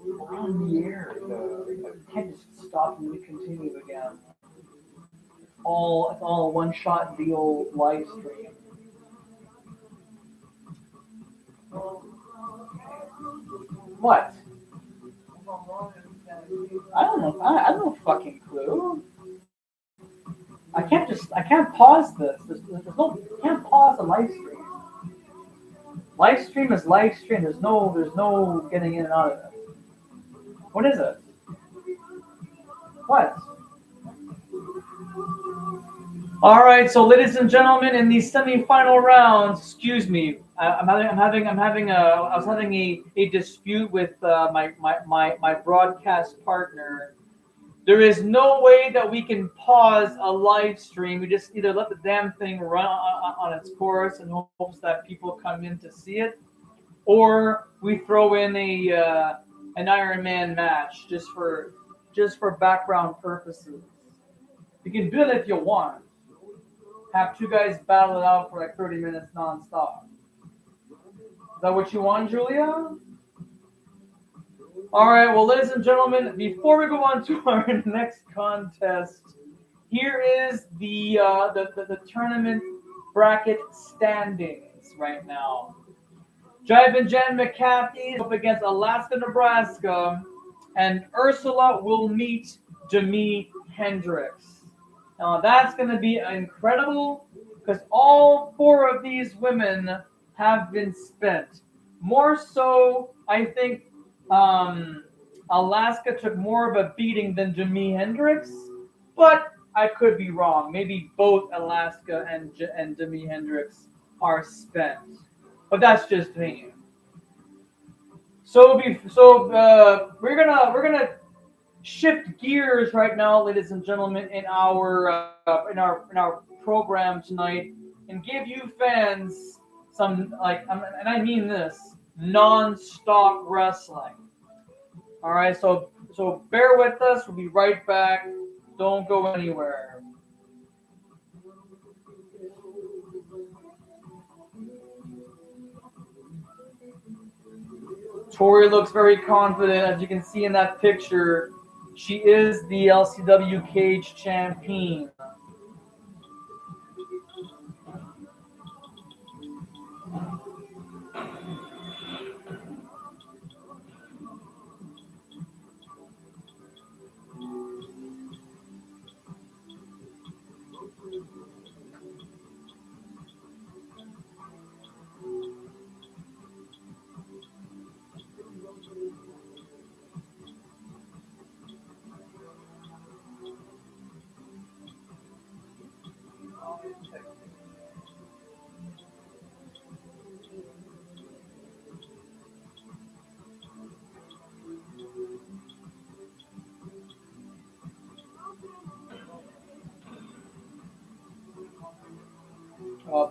We're on the air. I can't just stop and we continue again. It's all one shot deal live stream. What? I don't know. I have no fucking clue. I can't pause this. You can't pause a live stream. Live stream is live stream. There's no getting in and out of it. What is it? What? All right, so ladies and gentlemen, in the semifinal rounds, excuse me, I was having a dispute with my broadcast partner. There is no way that we can pause a live stream. We just either let the damn thing run on its course and hopes that people come in to see it, or we throw in an Ironman match just for background purposes. You can do it if you want. Have two guys battle it out for like 30 minutes nonstop. Is that what you want, Julia? All right, well, ladies and gentlemen, before we go on to our next contest, here is the tournament bracket standings right now. Jivin Jan McCathy is up against Alaska, Nebraska, and Ursula will meet Demi Hendrix. Now that's going to be incredible because all four of these women have been spent. More so, I think Alaska took more of a beating than Demi Hendrix, but I could be wrong. Maybe both Alaska and Demi Hendrix are spent, but that's just me. So we're gonna shift gears right now, ladies and gentlemen, in our program tonight, and give you fans some and I mean this, non-stop wrestling. All right, so bear with us. We'll be right back. Don't go anywhere. Tori looks very confident, as you can see in that picture. She is the LCW Cage Champion.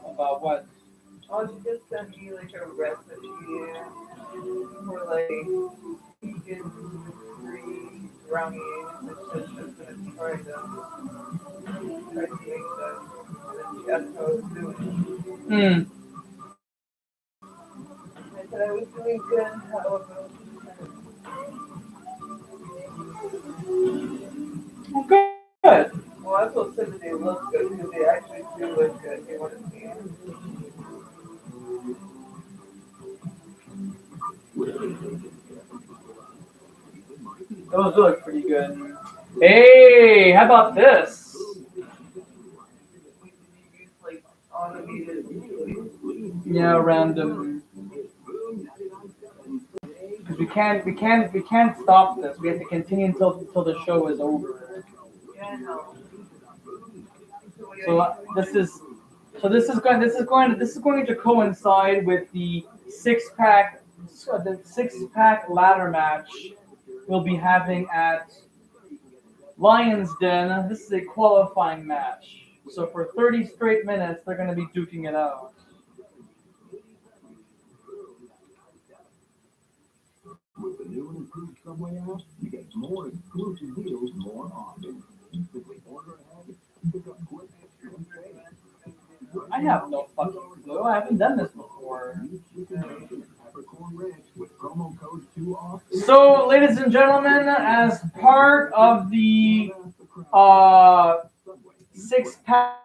About what? Oh, she just sent me like a recipe for like vegan free brownie eggs. It's just gonna try to make them. And then she asked how I was doing. I said I was doing good. How about Good. well, I also said that they look good because they actually do look good. They want to see it. Those look pretty good. Hey, how about this? Like automated. Yeah, random. Because we can't stop this. We have to continue until the show is over. So this is going to coincide with the six pack ladder match we'll be having at Lions Den. This is a qualifying match. So for 30 straight minutes, they're going to be duking it out. With the new and improved Subway app, you get more exclusive deals more often. Simply order ahead, pick up quick, and pay. I have no fucking clue. I haven't done this before. So, ladies and gentlemen, as part of the six-pack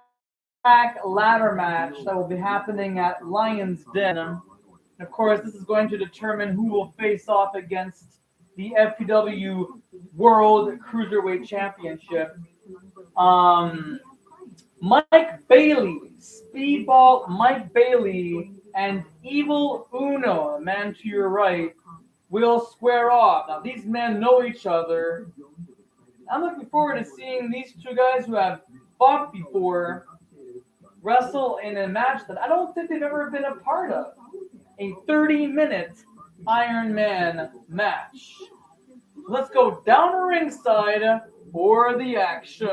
ladder match that will be happening at Lions Den, of course, this is going to determine who will face off against the FPW World Cruiserweight Championship. Mike Bailey, Speedball Mike Bailey, and Evil Uno, a man to your right, will square off. Now, these men know each other. I'm looking forward to seeing these two guys who have fought before wrestle in a match that I don't think they've ever been a part of. A 30-minute Ironman match. Let's go down to ringside for the action.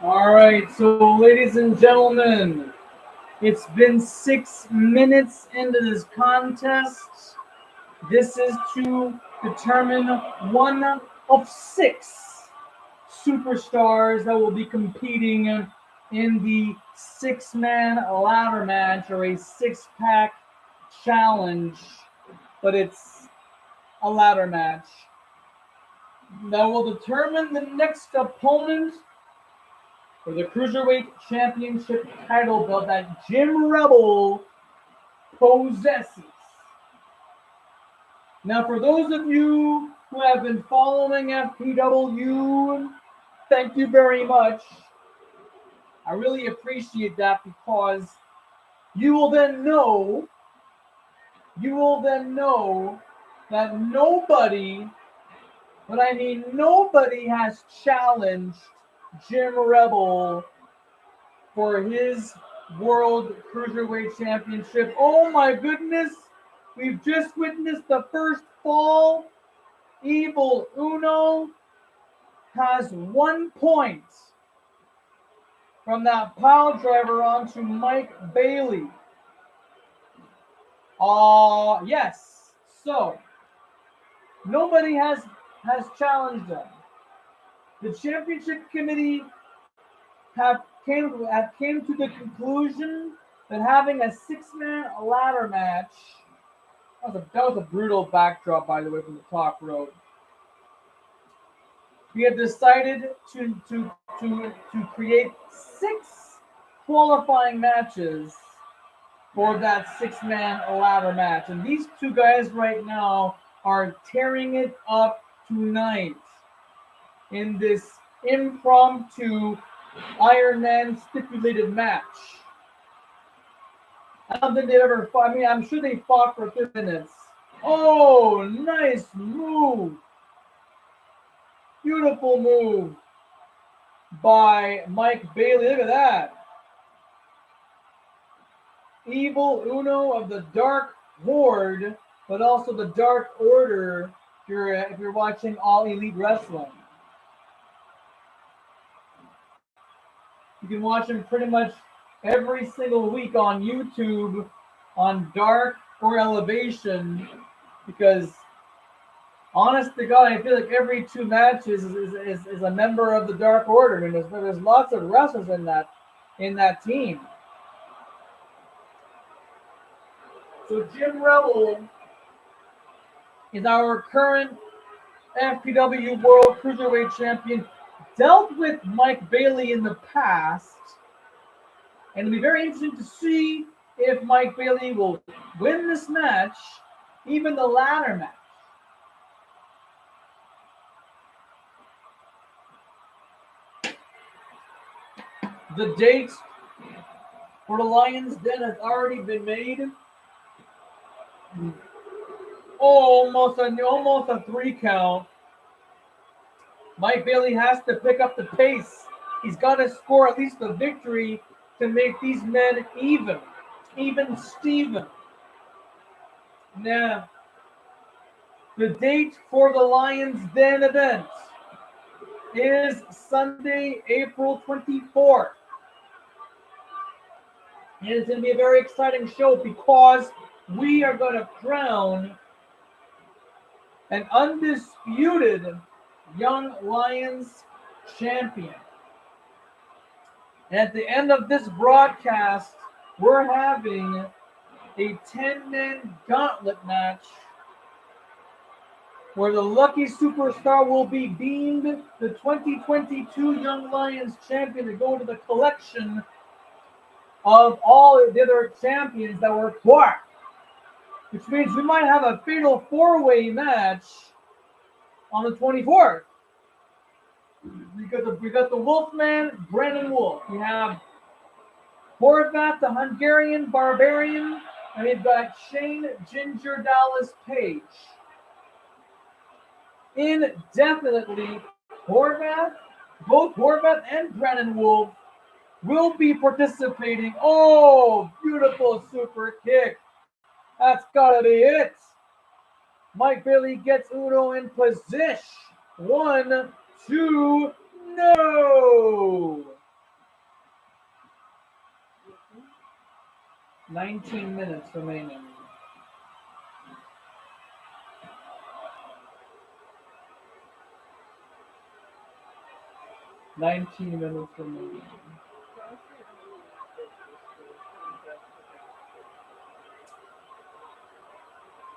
All right, so ladies and gentlemen, it's been 6 minutes into this contest. This is to determine one of 6 superstars that will be competing in the 6-man ladder match, or a 6-pack challenge, but it's a ladder match that will determine the next opponent for the Cruiserweight Championship title belt that Jim Rebel possesses. Now, for those of you who have been following FPW, thank you very much. I really appreciate that, because you will then know that nobody, but I mean nobody, has challenged Jim Rebel for his World Cruiserweight Championship. Oh my goodness, we've just witnessed the first fall. Evil Uno has 1 point from that pile driver onto Mike Bailey. Yes. So nobody has challenged them. The championship committee came to the conclusion that having a 6-man ladder match, that was a brutal backdrop, by the way, from the top rope. We have decided to create 6 qualifying matches for that 6-man ladder match. And these 2 guys right now are tearing it up tonight in this impromptu Ironman stipulated match. I don't think they've ever fought. I mean, I'm sure they fought for 30 minutes. Oh, nice move. Beautiful move by Mike Bailey. Look at that. Evil Uno of the Dark Horde, but also the Dark Order if you're watching All Elite Wrestling. You can watch him pretty much every single week on YouTube on Dark or Elevation, because honest to God, I feel like every 2 matches is a member of the Dark Order. I mean, there's lots of wrestlers in that team. So Jim Rebel is our current FPW World Cruiserweight Champion. Dealt with Mike Bailey in the past, and it'll be very interesting to see if Mike Bailey will win this match, even the ladder match. The date for the Lions Den has already been made. Almost a 3 count. Mike Bailey has to pick up the pace. He's got to score at least the victory to make these men even Steven. Now, the date for the Lions Den event is Sunday, April 24th. And it's going to be a very exciting show, because we are going to crown an undisputed Young Lions champion. And at the end of this broadcast, we're having a 10-man gauntlet match where the lucky superstar will be deemed the 2022 Young Lions champion to go to the collection of all the other champions that were acquired. Which means we might have a fatal 4-way match on the 24th. We got the Wolfman, Brandon Wolf. We have Horvat, the Hungarian Barbarian, and we've got Shane Ginger Dallas Page. Indefinitely, both Horvat and Brandon Wolf will be participating. Oh, beautiful super kick. That's gotta be it. Mike Bailey gets Uno in position. 1, 2, no! 19 minutes remaining. 19 minutes remaining.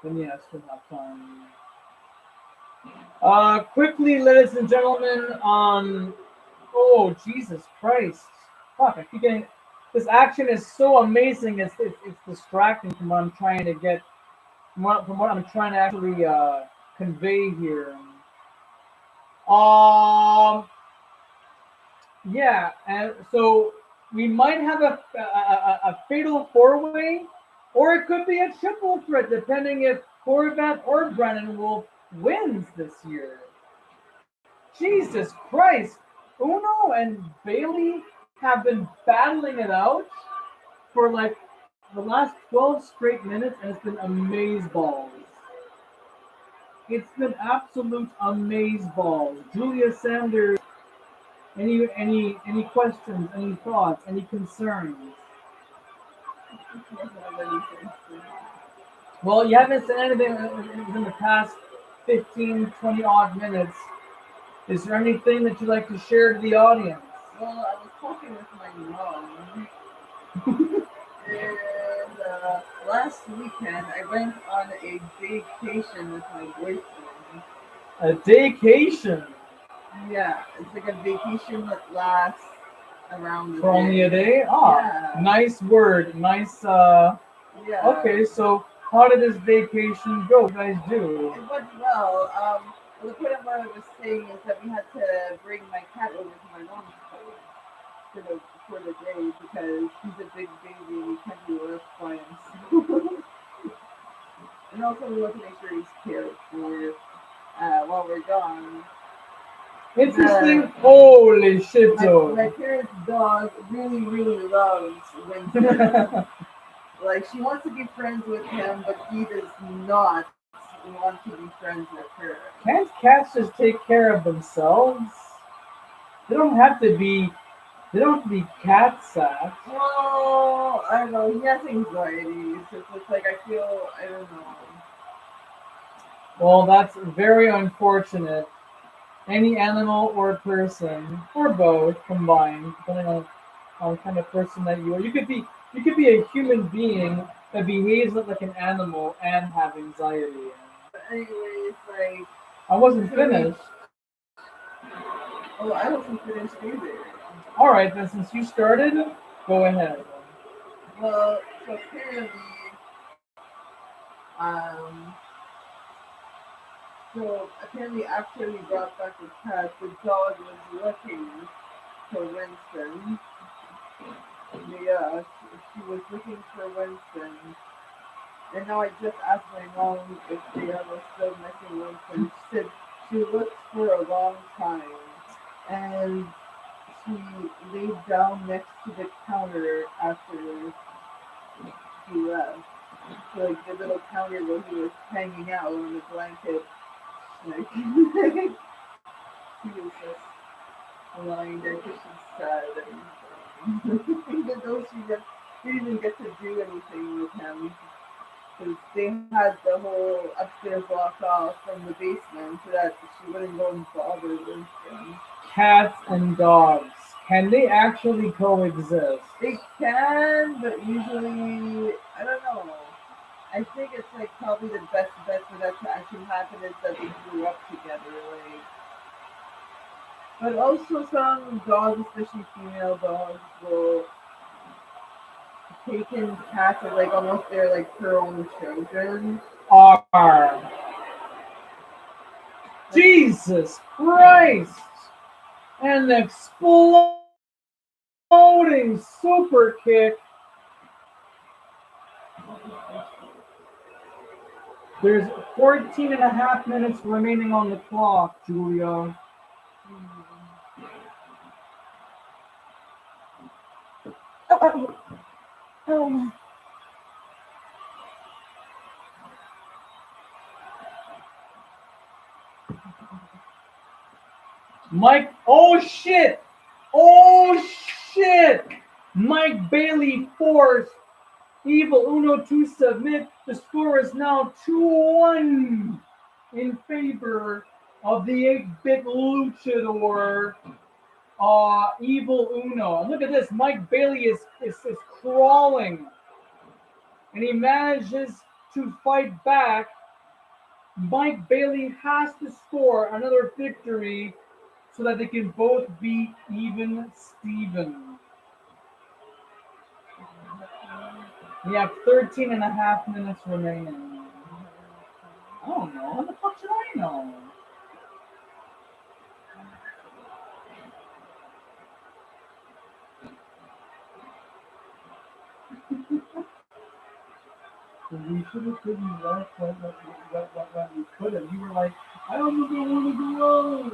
Then yeah, still have time. Quickly, ladies and gentlemen, oh, Jesus Christ. Fuck, I keep getting. This action is so amazing, it's distracting from what I'm trying to get, from what I'm trying to actually convey here. Um, yeah, and so we might have a fatal four-way, or it could be a triple threat, depending if Corvette or Brennan Wolf wins this year. Jesus Christ! Uno and Bailey have been battling it out for like the last 12 straight minutes, and it's been amazeballs. It's been absolute amazeballs. Julia Sanders, any questions, any thoughts, any concerns? Well, you haven't said anything in the past 15, 20 odd minutes. Is there anything that you'd like to share to the audience? Well, I was talking with my mom, and last weekend I went on a vacation with my boyfriend. A daycation Yeah, it's like a vacation that lasts around the for only day. a day? Ah, Yeah. nice word. Nice, Yeah. okay, so how did this vacation go? What did you guys do? It went well. The point of what I was saying is that we had to bring my cat over to my mom's place for the day because he's a big baby and he can't be left by himself. And also we want to make sure he's cared for while we're gone. Interesting. Holy shit, My though. parents' dog really, really loves Winston. Like, she wants to be friends with him, but he does not want to be friends with her. Can't cats just take care of themselves? They don't have to be. They don't have to be cat sacks. Well, I don't know. He has anxiety, so it's like I feel I don't know. Well, that's very unfortunate. Any animal or person, or both combined, depending on the kind of person that you are. You could be a human being that behaves like an animal and have anxiety. But anyways, like I wasn't finished. oh, I wasn't finished either. All right, then since you started, go ahead. Well, so apparently, um, after we brought back the cat, the dog was looking for Winston. Yeah, she was looking for Winston. And now I just asked my mom if they ever still missing Winston. She said she looked for a long time. And she laid down next to the counter after he left. So, like the little counter where he was hanging out on the blanket. Like, she was just lying there because she's sad. Even though she didn't even get to do anything with him. Because they had the whole upstairs blocked off from the basement so that she wouldn't go and bother with him. Cats and dogs. Can they actually coexist? They can, but usually, I don't know. I think it's like probably the best bet for that to actually happen is that they grew up together. Like, but also some dogs, especially female dogs, will take in cats as like almost their like her own children. Are. Jesus Christ! An exploding super kick. There's 14 and a half minutes remaining on the clock, Julia. Oh. Mike, oh shit! Oh shit! Mike Bailey forced Evil Uno to submit. The score is now 2-1 in favor of the 8-bit luchador. Evil Uno. And look at this. Mike Bailey is crawling. And he manages to fight back. Mike Bailey has to score another victory so that they can both be even Steven. We have 13 and a half minutes remaining. I don't know. What the fuck should I know? We should have couldn't left when we could have. You were like, I don't want to go.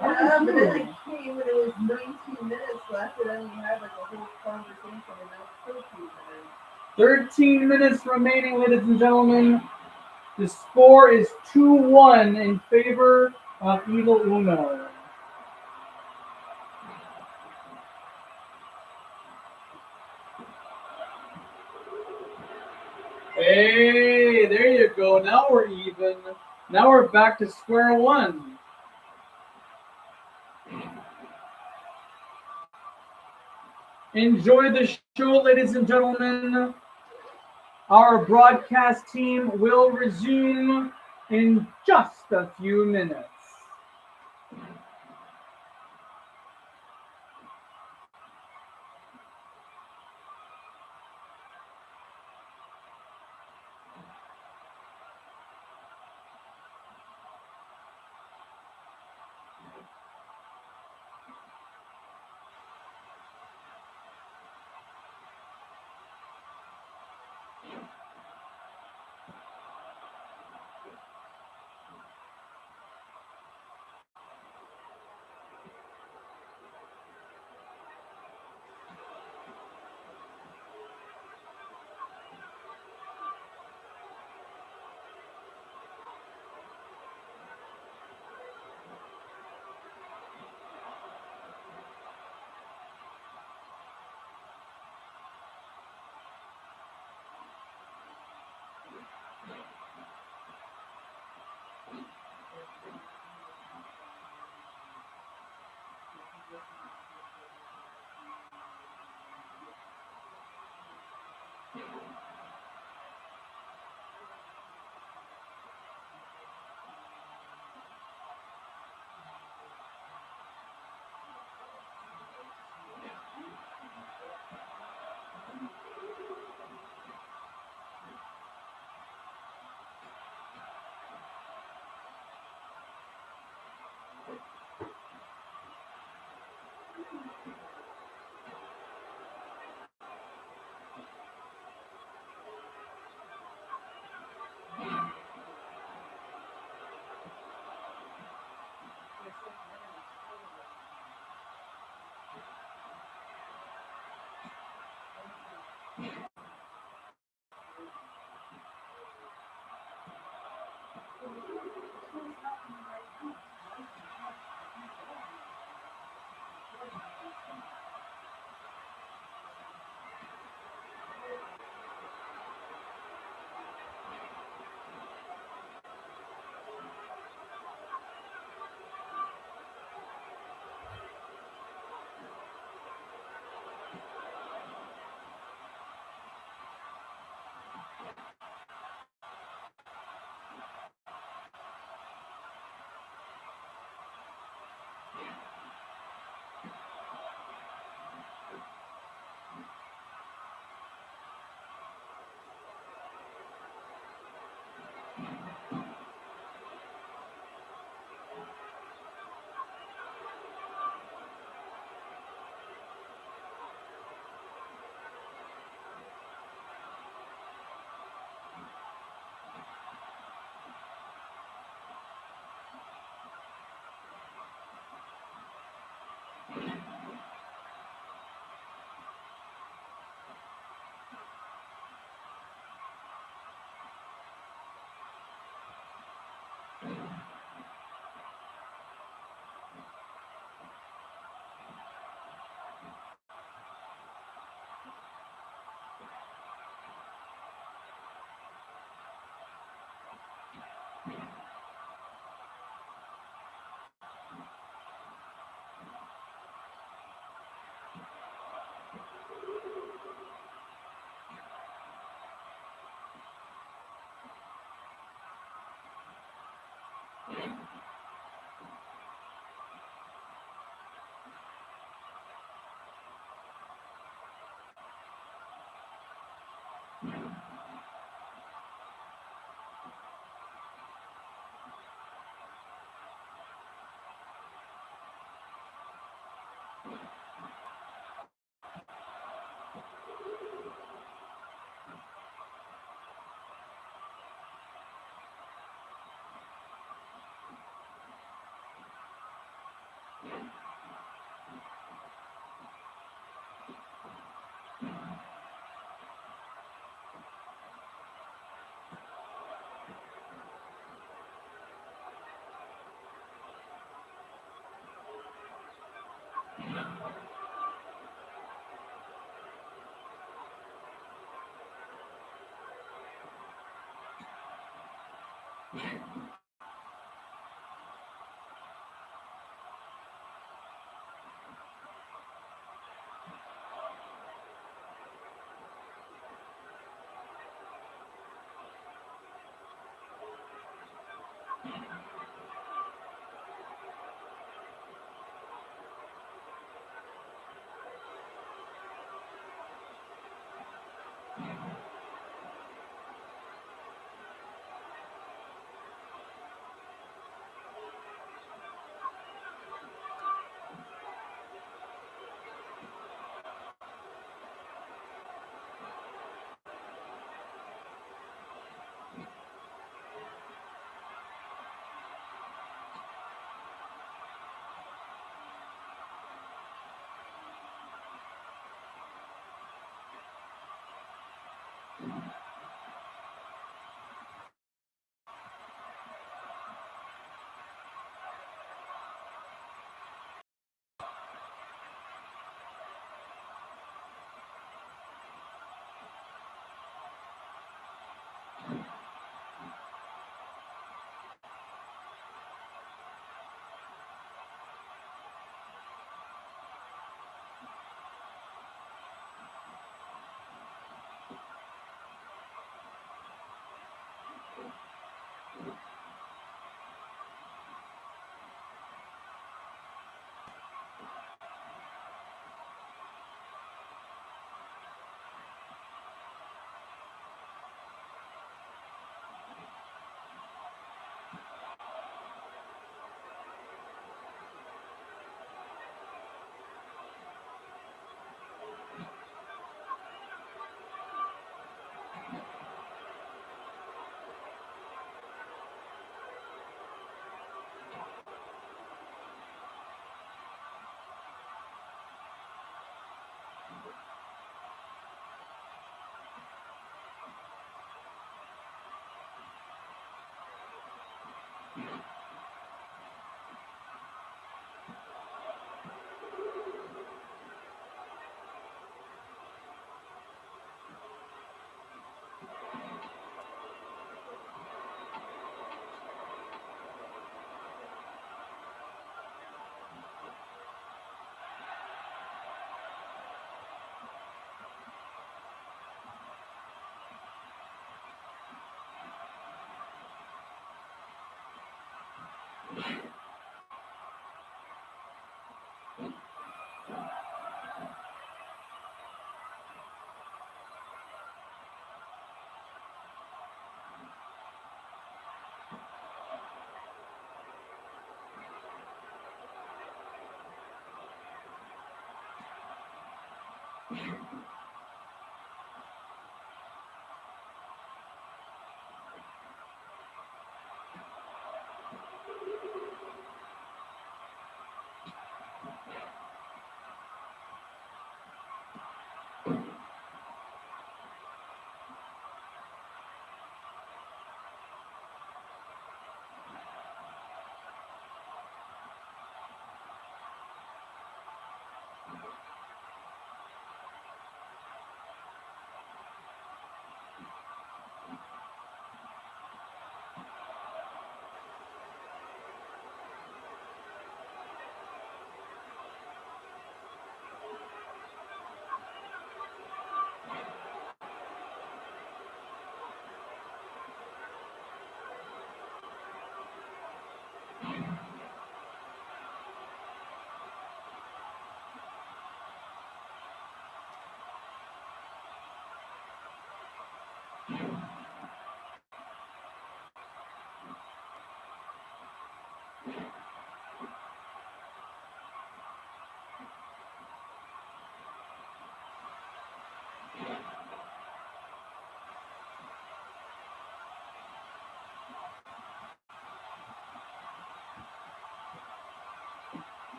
Yeah, but then I came when it was 19 minutes left, and then we had like a whole conversation, and now it's still 2 minutes. 13 minutes remaining, ladies and gentlemen. The score is 2-1 in favor of Evil Uno. Hey, there you go. Now we're even. Now we're back to square one. Enjoy the show, ladies and gentlemen. Our broadcast team will resume in just a few minutes.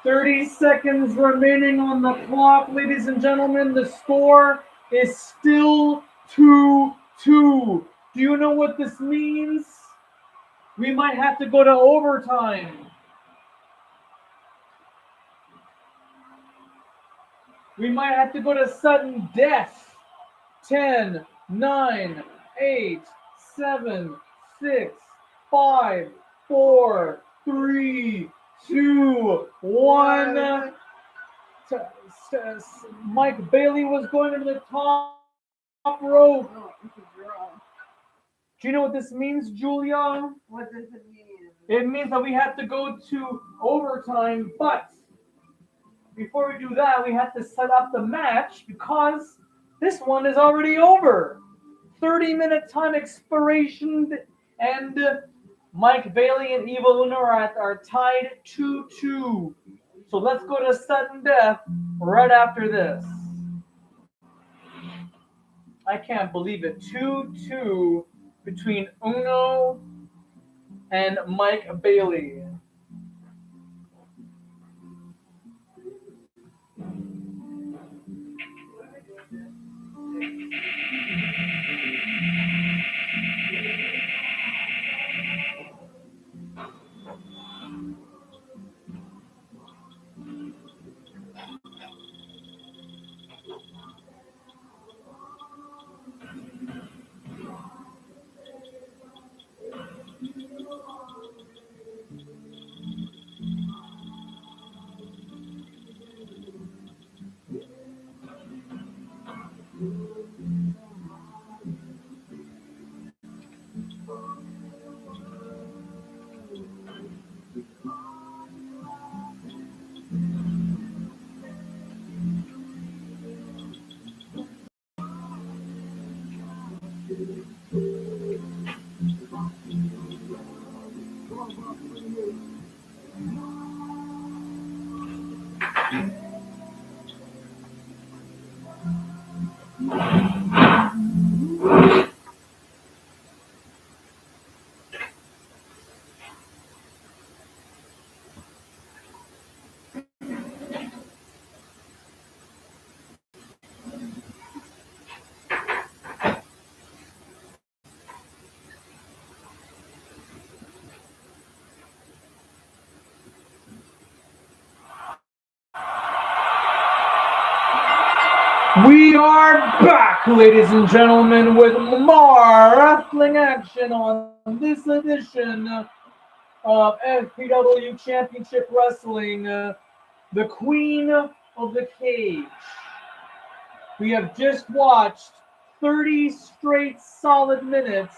$30 remaining on the clock, ladies and gentlemen. The score is still 2-2. Do you know what this means? We might have to go to overtime. We might have to go to sudden death. 10, 9, 8, 7, 6, 5, 4, 3, 2, 1. Mike Bailey was going to the top rope. No, it's a draw. Do you know what this means, Julia? What does it mean? It means that we have to go to overtime, but before we do that, we have to set up the match because this one is already over. 30-minute time expiration, and Mike Bailey and Evil Uno are tied 2-2. So let's go to sudden death right after this. I can't believe it. 2-2 between Uno and Mike Bailey. We are back, ladies and gentlemen, with more wrestling action on this edition of FPW Championship Wrestling, the Queen of the Cage. We have just watched 30 straight solid minutes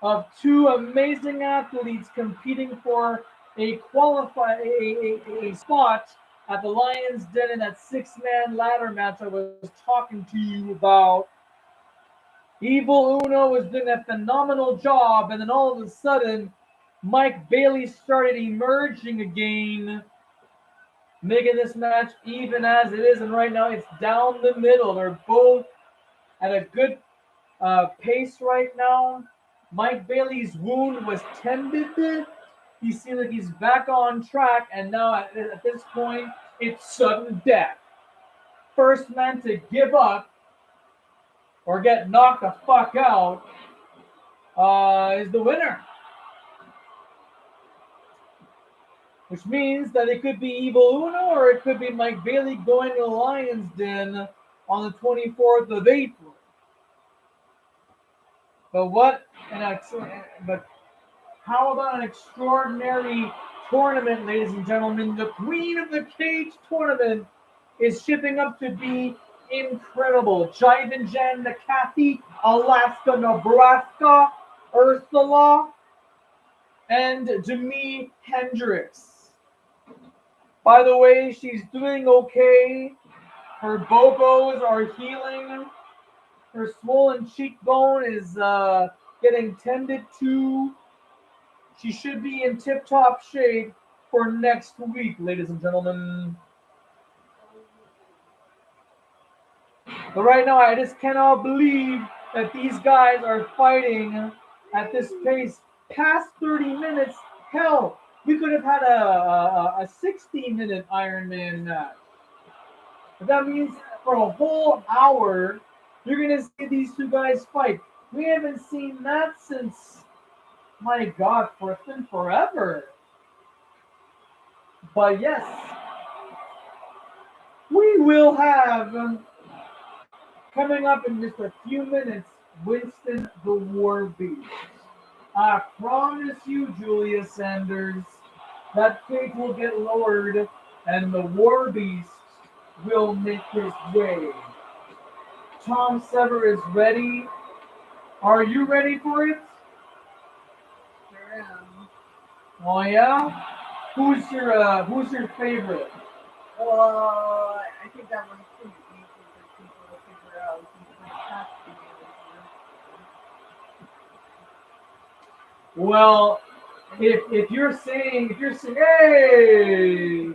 of two amazing athletes competing for a spot at the Lions Den in that 6-man ladder match I was talking to you about. Evil Uno was doing a phenomenal job, and then all of a sudden, Mike Bailey started emerging again, making this match even as it is. And right now, it's down the middle. They're both at a good pace right now. Mike Bailey's wound was tended. He seems like he's back on track, and now at this point, it's sudden death. First man to give up or get knocked the fuck out is the winner. Which means that it could be Evil Uno or it could be Mike Bailey going to the Lions Den on the 24th of April. But how about an extraordinary tournament, ladies and gentlemen? The Queen of the Cage tournament is shaping up to be incredible. Jivin Jan McCathy, Alaska, Nebraska, Ursula, and Demi Hendrix. By the way, she's doing okay. Her bobos are healing. Her swollen cheekbone is getting tended to. She should be in tip-top shape for next week, ladies and gentlemen. But right now, I just cannot believe that these guys are fighting at this pace past 30 minutes. Hell, we could have had a 60-minute Ironman match. But that means for a whole hour, you're going to see these two guys fight. We haven't seen that since, my God, forever. But yes, we will have, coming up in just a few minutes, Winston the War Beast. I promise you, Julia Sanders, that cage will get lowered and the War Beast will make his way. Tom Sever is ready. Are you ready for it? Sure am. Oh yeah? Who's your favorite? Well, I think that one's pretty easy for people to figure out. Since we have to be Well, if you're saying, hey,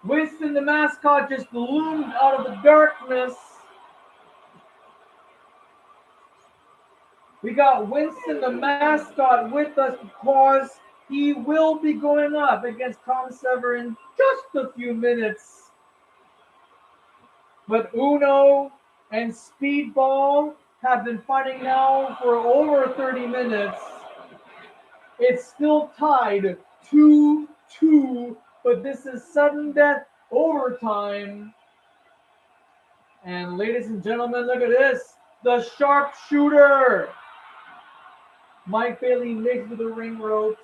Winston the mascot just loomed out of the darkness. We got Winston the mascot with us because he will be going up against Tom Sever in just a few minutes. But Uno and Speedball have been fighting now for over 30 minutes. It's still tied 2-2, but this is sudden death overtime. And ladies and gentlemen, look at this. The sharpshooter. Mike Bailey mixed with the ring ropes.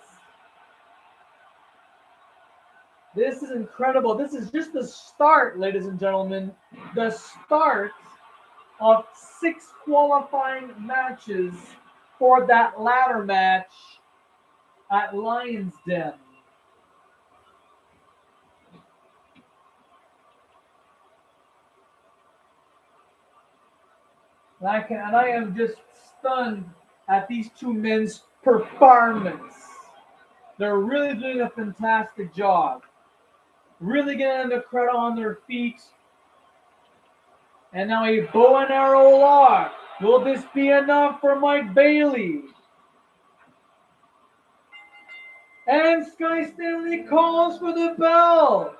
This is incredible. This is just the start, ladies and gentlemen. The start of 6 qualifying matches for that ladder match at Lion's Den. And I am just stunned at these two men's performance. They're really doing a fantastic job. Really getting the credit on their feet. And now a bow and arrow lock. Will this be enough for Mike Bailey? And Sky Stanley calls for the bell.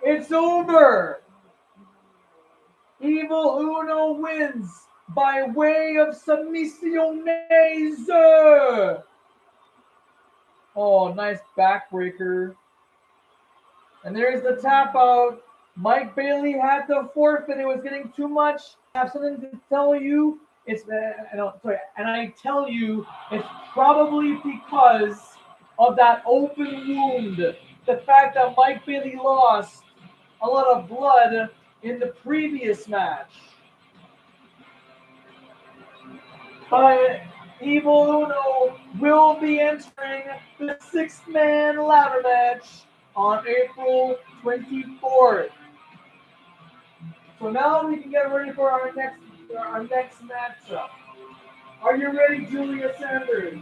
It's over. Evil Uno wins by way of submissiones. Oh, nice backbreaker. And there's the tap out. Mike Bailey had to forfeit. It was getting too much. I have something to tell you. And I tell you, it's probably because of that open wound. The fact that Mike Bailey lost a lot of blood in the previous match. But Evil Uno will be entering the 6-man ladder match on April 24th. So now we can get ready for our next matchup. Are you ready, Julia Sanders?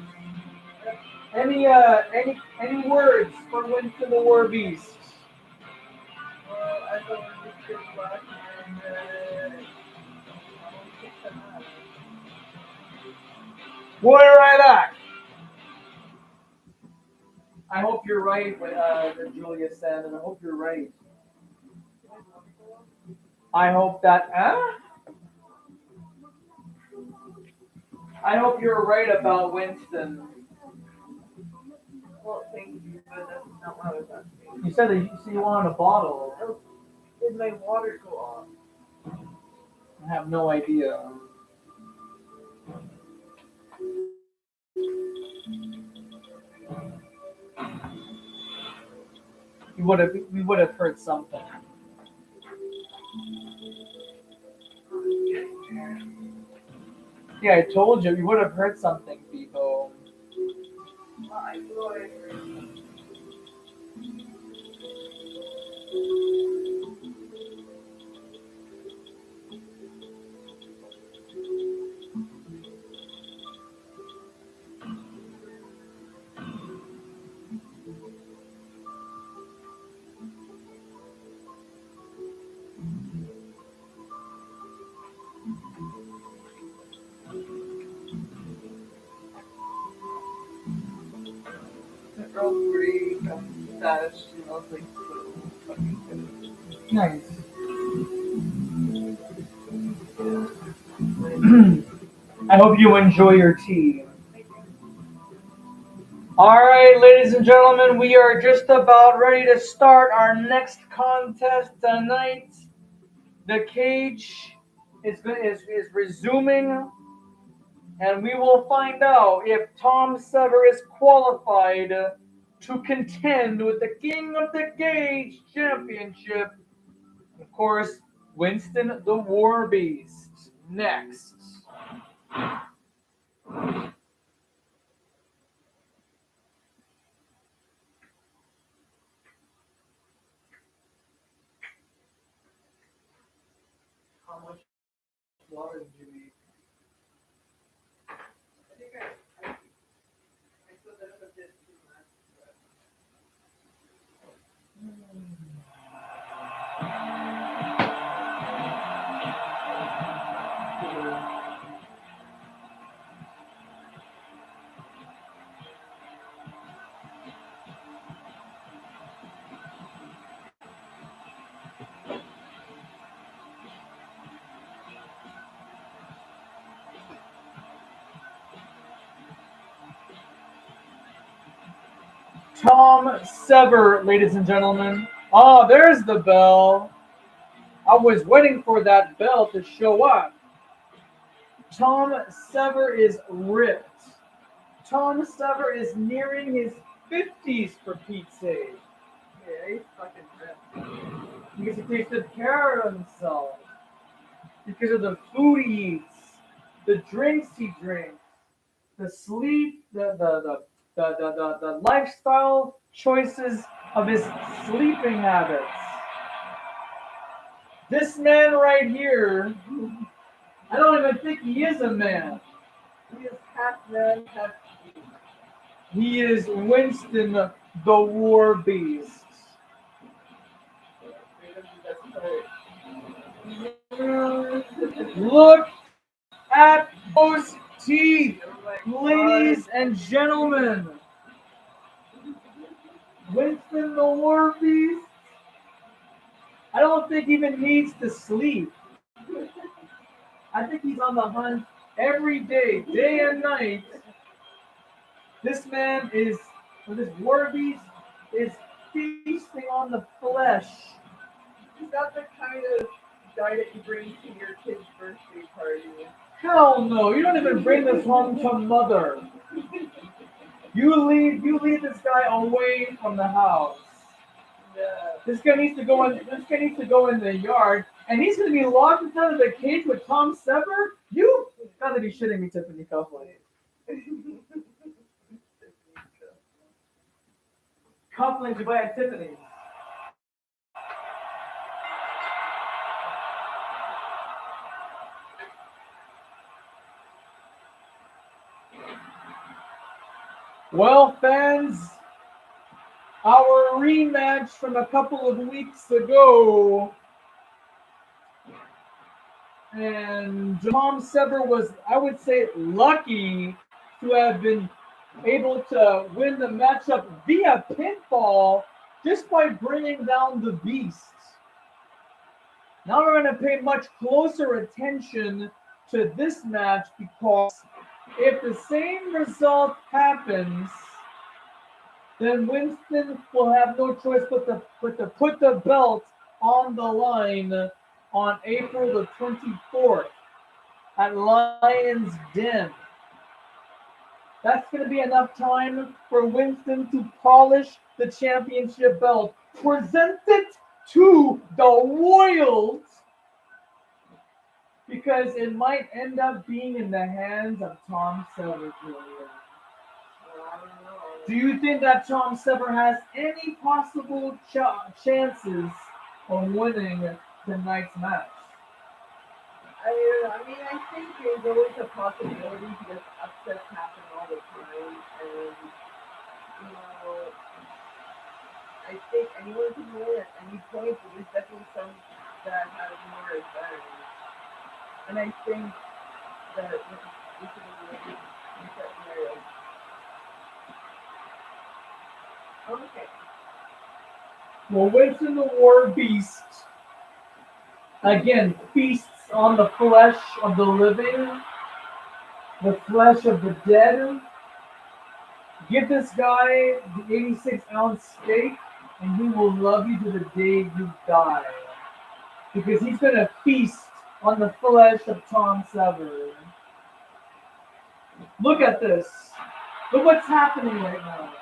Any words for Winston the War Beast? Well, I don't understand last year. We'll be right back. I hope you're right, Julia Sanders. I hope you're right. I hope that. I hope you're right about Winston. Well, thank you, but that's not what I was asking. You said that you wanted a bottle. Did my water go off? I have no idea. We would have heard something. Yeah, I told you we would have heard something, people. I thought I heard. Yeah, she loves like so fucking good. Nice. I hope you enjoy your tea. All right, ladies and gentlemen, we are just about ready to start our next contest tonight. The cage is resuming, and we will find out if Tom Sever is qualified to contend with the King of the Cage Championship. Of course, Winston the War Beast. Next. How much water did you need? I think I still did a bit too much. Tom Sever, ladies and gentlemen. Oh, there's the bell. I was waiting for that bell to show up. Tom Sever is ripped. Tom Sever is nearing his 50s, for Pete's sake. Yeah, he's fucking ripped. Because he takes good care of himself. Because of the food he eats, the drinks he drinks, the sleep, the lifestyle choices of his sleeping habits. This man right here, I don't even think he is a man. He is half man, half beast. He is Winston the War Beast. Look at those teeth, ladies and gentlemen. Winston the War Beast, I don't think even needs to sleep. I think he's on the hunt every day, day and night. This man is, with his War Beast, is feasting on the flesh. He's not the kind of guy that you bring to your kid's birthday party. Hell no, you don't even bring this home to mother. You leave this guy away from the house. Yeah. This guy needs to go in the yard, and he's gonna be locked inside of the cage with Tom Sever? You gotta be shitting me, Tiffany Cuffley. Cufflinks you buy at Tiffany's. Well, fans, our rematch from a couple of weeks ago, and Tom Sever was, I would say, lucky to have been able to win the matchup via pinfall just by bringing down the Beast. Now we're going to pay much closer attention to this match, because if the same result happens, then Winston will have no choice but to put the belt on the line on April the 24th at Lion's Den. That's going to be enough time for Winston to polish the championship belt, present it to the Royals, because it might end up being in the hands of Tom Sever. Do you think that Tom Sever has any possible chances of winning tonight's match? I mean, I think there's always a possibility because upsets happen all the time, and you know, I think anyone can win at any point, but there's definitely some that have more advantage. And I think that we should really look at narrative. Okay. Well, Winston the War Beast again feasts on the flesh of the living, the flesh of the dead. Give this guy the 86-ounce steak, and he will love you to the day you die. Because he's going to feast on the flesh of Tom Sever. Look at this. Look what's happening right now.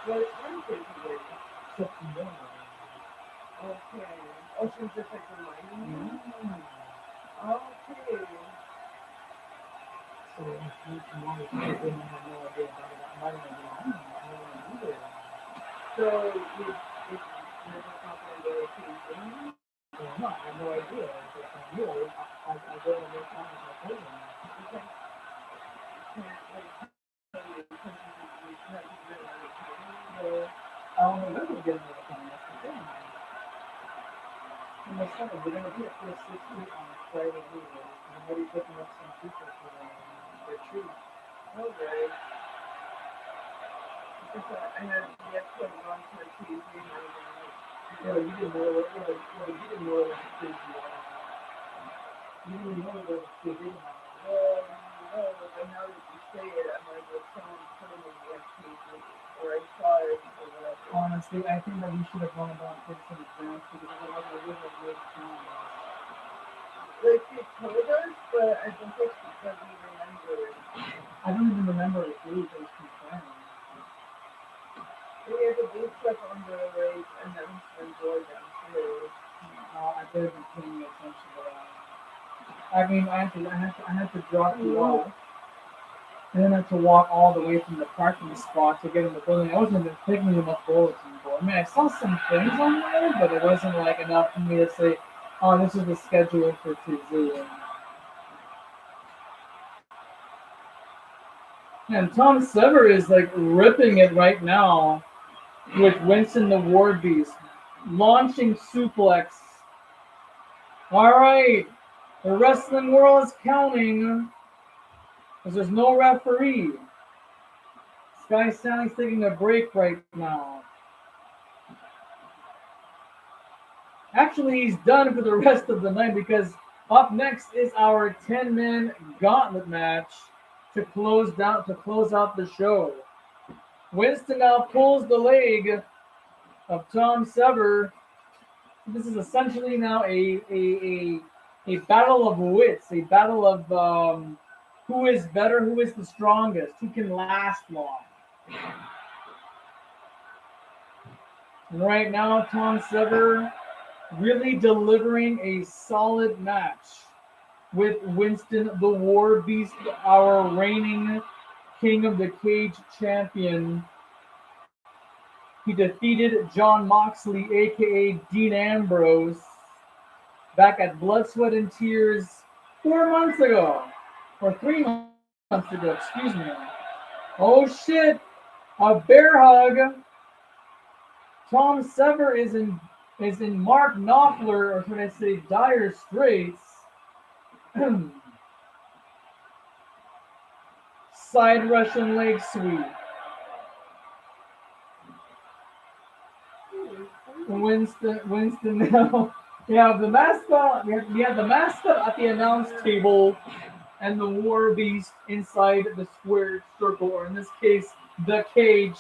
What time is it today? Okay. Oh, she's just like reminding me? Okay. So if you want to have no idea about it, So, it's never talking about a no, I have no idea. I go to the time with my cousin. Okay. I don't remember getting to the time. That's the thing. And my son, we're going to be at 460 on Friday anyway. I'm already picking up some people for their treat. Okay. I had yet to have gone to the TV Yeah, you didn't know what you didn't know what kids were. You didn't know what kids did. Well, no, but now that you say it, I'm like, well, someone put it in the FPW, or I saw it, or whatever. Honestly, I think that we should have gone about this in advance because otherwise I would have made time. Like, she told us, but I don't think she doesn't remember it. I don't even remember the date that was confirmed. We had the booth stuff on the, like, announcement board downstairs. I better be paying attention to that. I mean, I had to drop you off. And then I had to walk all the way from the parking spot to get in the building. I wasn't even taking enough bulletin board. I mean, I saw some things on there, but it wasn't like enough for me to say, oh, this is the schedule for today. And Tom Sever is like ripping it right now with Winston the War Beast. Launching suplex. All right. The wrestling world is counting because there's no referee. Sky Stanley's taking a break right now. Actually, he's done for the rest of the night because up next is our 10-man gauntlet match to close out the show. Winston now pulls the leg of Tom Sever. This is essentially now a battle of wits, a battle of who is better, who is the strongest, who can last long. And right now, Tom Sever really delivering a solid match with Winston the War Beast, our reigning King of the Cage champion. He defeated John Moxley, aka Dean Ambrose, back at Blood, Sweat, and Tears 4 months ago. Or 3 months ago, excuse me. Oh shit! A bear hug! Tom Sever is in Mark Knopfler, or should I say dire straits. Side Russian leg sweep. Winston now. We have the mascot. We have the mascot at the announce table, and the war beast inside the square circle, or in this case, the cage.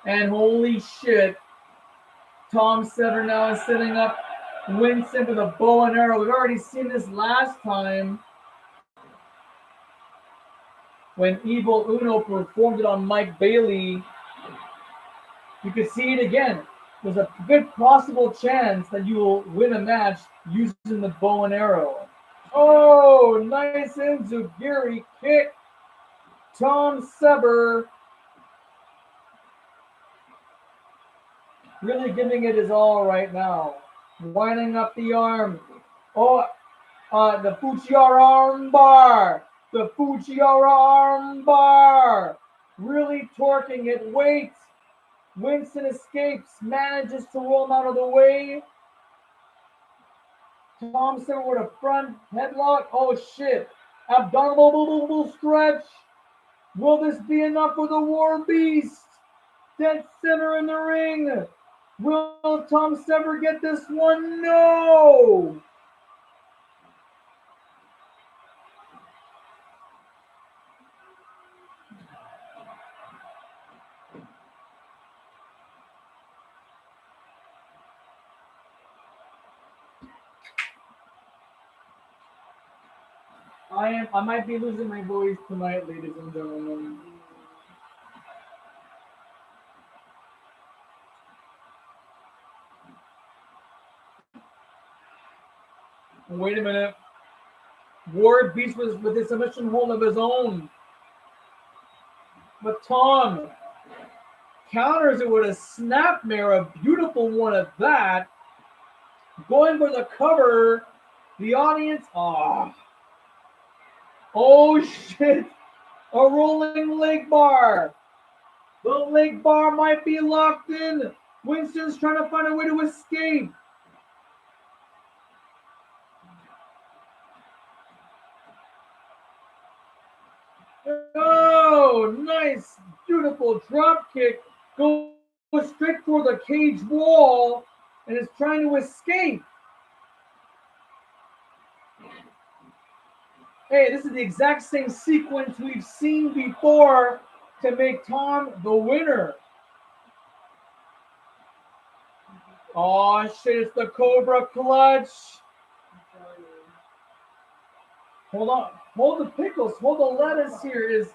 And holy shit, Tom Sever now is setting up Winston with a bow and arrow. We've already seen this last time when Evil Uno performed it on Mike Bailey. You could see it again. There's a good possible chance that you will win a match using the bow and arrow. Oh, nice Enzugiri kick. Tom Sever really giving it his all right now. Winding up the arm. Oh, the Fujiwara arm bar. The Fujiwara arm bar. Really torquing it. Wait. Winston escapes. Manages to roll him out of the way. Tom Sever with a front headlock. Oh shit. Abdominal stretch. Will this be enough for the War Beast? Dead center in the ring. Will Tom Sever get this one? No! I might be losing my voice tonight, ladies and gentlemen. Wait a minute. War Beast was with a submission hold of his own. But Tom counters it with a snapmare, a beautiful one at that. Going for the cover. The audience, oh shit. A rolling leg bar. The leg bar might be locked in. Winston's trying to find a way to escape. Oh, nice, beautiful drop kick. Goes straight for the cage wall and is trying to escape. Hey, this is the exact same sequence we've seen before to make Tom the winner. Oh shit, it's the Cobra Clutch. Hold on. Hold the pickles. Hold the lettuce here.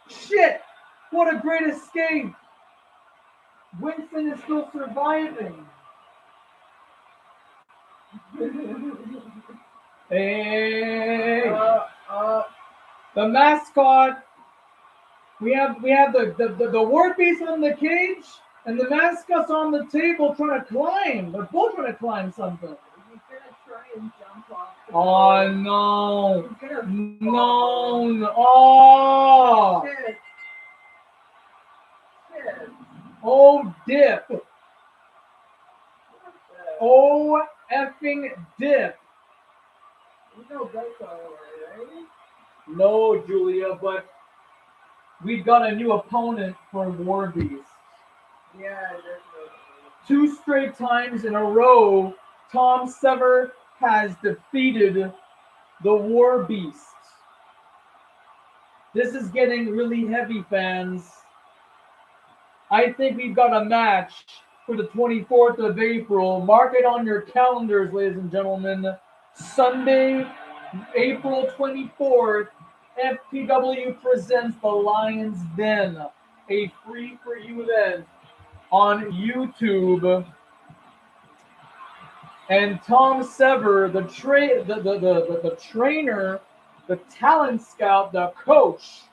Shit. What a great escape. Winston is still surviving. Hey. The mascot. We have the war beast on the cage and the mascot's on the table trying to climb. They're both trying to climb something. Oh no! No! Oh! Shit. Oh dip! Oh effing dip! You know that's alright, right? No, Julia, but we've got a new opponent for War Beast. Yeah, definitely. 2 straight times in a row, Tom Sever has defeated the War Beast. This is getting really heavy, fans. I think we've got a match for the 24th of April. Mark it on your calendars, ladies and gentlemen. Sunday, April 24th, FPW presents The Lion's Den, a free-for-you event on YouTube. And Tom Sever, the trainer, the talent scout, the coach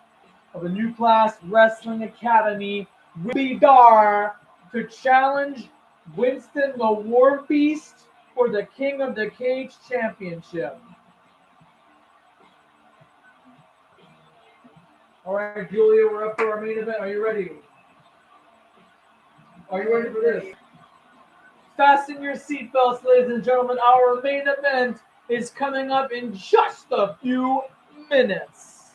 of the New Class Wrestling Academy, will be there to challenge Winston the War Beast for the King of the Cage Championship. All right, Julia, we're up for our main event. Are you ready? Are you ready for this? Fasten your seatbelts, ladies and gentlemen. Our main event is coming up in just a few minutes.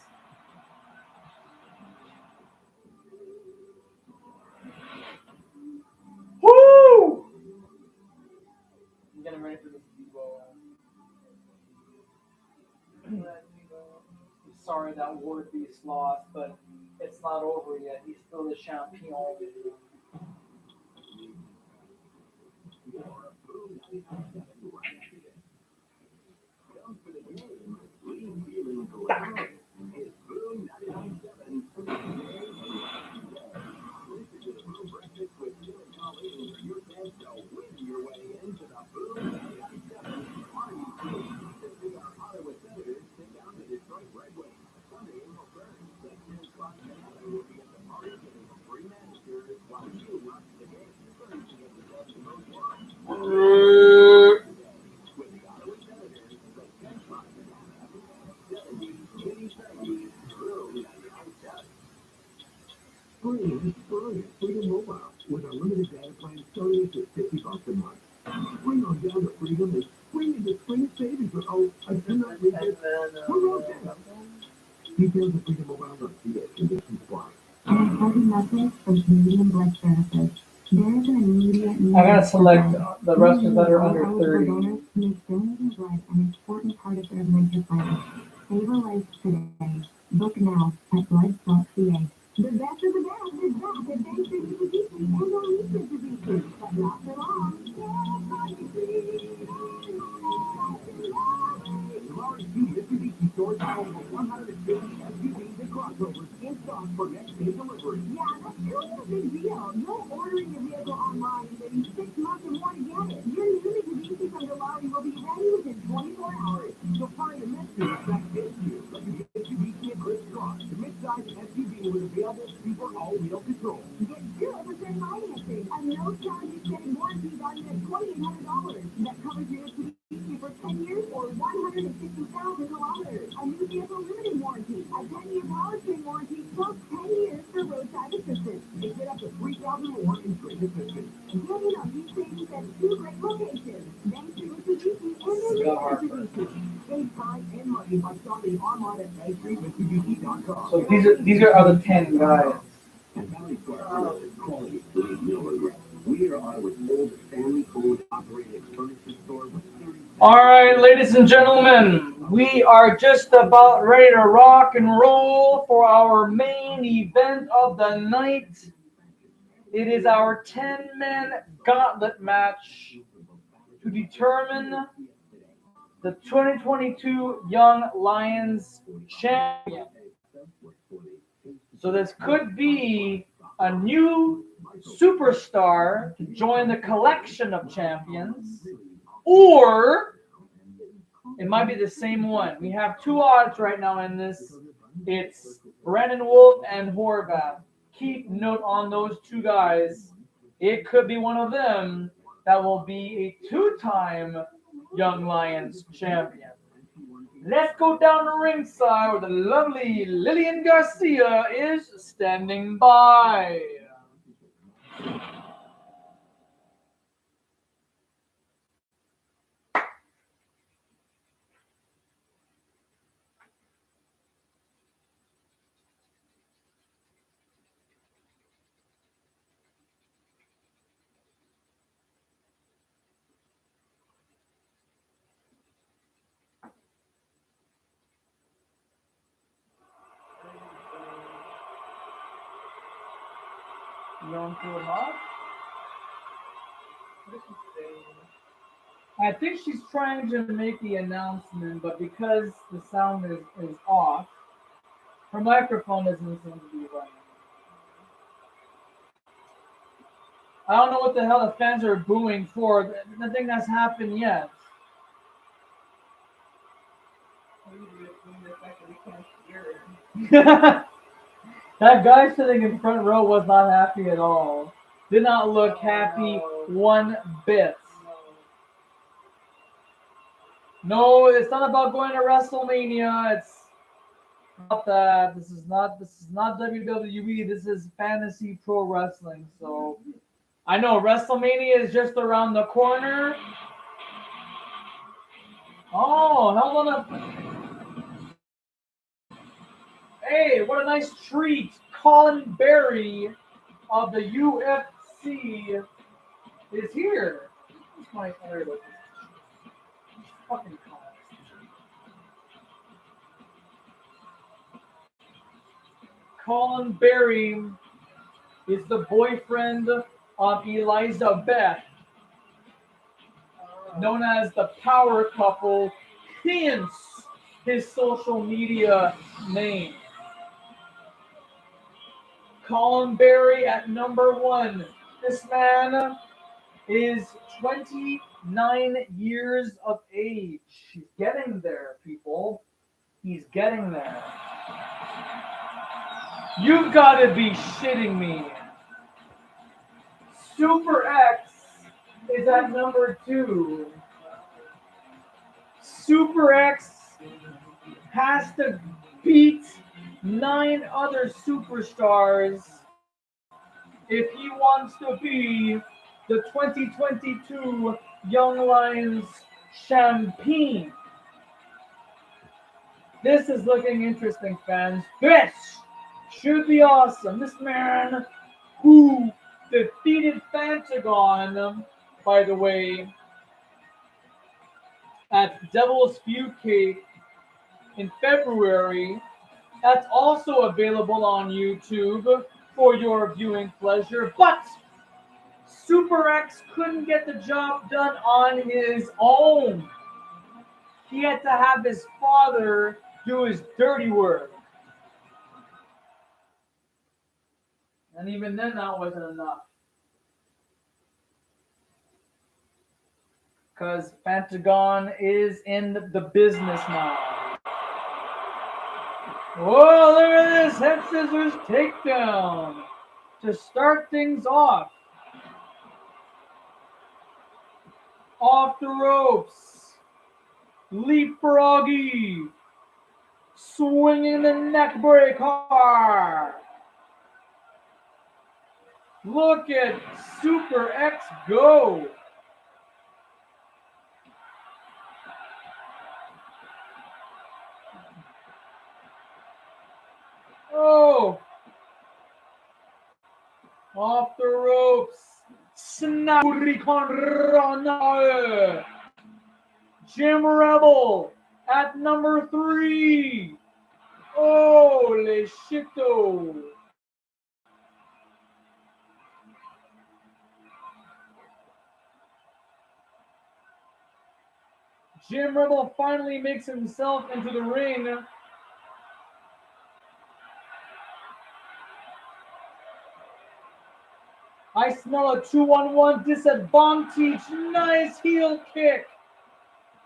Woo! getting ready for the Speedball. Sorry that Ward Beast lost, but it's not over yet. He's still the champion. Freedom Mobile with unlimited data plan starting at just $50 a month. Bring on down to Freedom and bring into spring savings. Oh, I cannot read this. Details of Freedom Mobile.ca. Conditions apply. An important message from Canadian Blood Services. There is an immediate need. I gotta select the wrestlers that are under All 30. donors make donating blood an important part of their life plan. Save a life today. Book now at blood.ca. The best of the best is back at Bank Distribution and Release Distribution. But not for long. Tomorrow's two Mitsubishi stores have over 150 SUVs and crossovers in stock for next day delivery. Yeah, that's really a big deal. You're ordering your vehicle online and waiting 6 months or more to get it. Your new Mitsubishi from Delari will be ready within 24 hours. You'll find a Mitsubishi that fits you, like the Mitsubishi Eclipse Cross, the mid-size SUV with available super all-wheel control. Get 0% financing and no charge extended warranty valued at $2,800. That covers your Mitsubishi for 10 years or 160,000 kilometers. A new vehicle limited warranty, a 10-year powertrain warranty, plus 10 years for roadside assistance. And get up to $3,000 more in trade assistance. Get in on these savings at 2 great locations. Bank Street Mitsubishi and their Mitsubishi. Save time and money by shopping online at BankStreetMitsubishi.com. So these are the 10 guys. At Valley Square, quality leaves no regret. We are Iowa's oldest family-owned operated furniture store with 30. All right, ladies and gentlemen, we are just about ready to rock and roll for our main event of the night. It is our 10-man gauntlet match to determine the 2022 Young Lions champion. So this could be a new superstar to join the collection of champions, or it might be the same one. We have two odds right now in this. It's Brandon Wolf and Horvath. Keep note on those two guys. It could be one of them that will be a two-time Young Lions champion. Let's go down to ringside where the lovely Lillian Garcia is standing by. You want to him off? What is she saying? I think she's trying to make the announcement, but because the sound is off, her microphone doesn't seem to be running. I don't know what the hell the fans are booing for. Nothing has happened yet. Maybe the fact that we can't hear her. That guy sitting in front row was not happy at all. Did not look happy one bit. No, it's not about going to WrestleMania. It's not that. This is not WWE. This is fantasy pro wrestling. So I know WrestleMania is just around the corner. Oh, hold on up. Hey, what a nice treat. Colin Berry of the UFC is here. What's my area with this Fucking cost. Colin Berry is the boyfriend of Elizabeth, known as the Power Couple, hence his social media name. Colin Berry at number 1. This man is 29 years of age. He's getting there, people. He's getting there. You've got to be shitting me. Super X is at number 2. Super X has to beat 9 other superstars if he wants to be the 2022 Young Lions champion. This is looking interesting, fans. This should be awesome. This man who defeated Pentagon, by the way, at Devil's Feud Cake in February. That's also available on YouTube for your viewing pleasure. But Super X couldn't get the job done on his own. He had to have his father do his dirty work. And even then, that wasn't enough. Because Pentagon is in the business now. Whoa, look at this head scissors takedown to start things off. Off the ropes. Leapfroggy. Swinging the neck breaker. Look at Super X go. Oh. Off the ropes. Snapurikonrana. Jim Rebel at number 3. Holy shito. Jim Rebel finally makes himself into the ring. I smell a 2-on-1 disadvantage. Nice heel kick.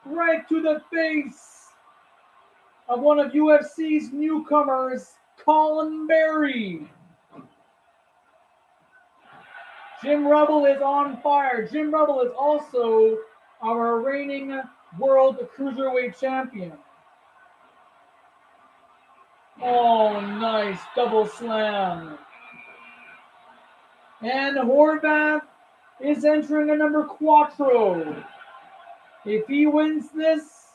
Right to the face of one of UFC's newcomers, Colin Berry. Jim Rebel is on fire. Jim Rebel is also our reigning World Cruiserweight Champion. Oh, nice double slam. And Horvath is entering a number 4. If he wins this,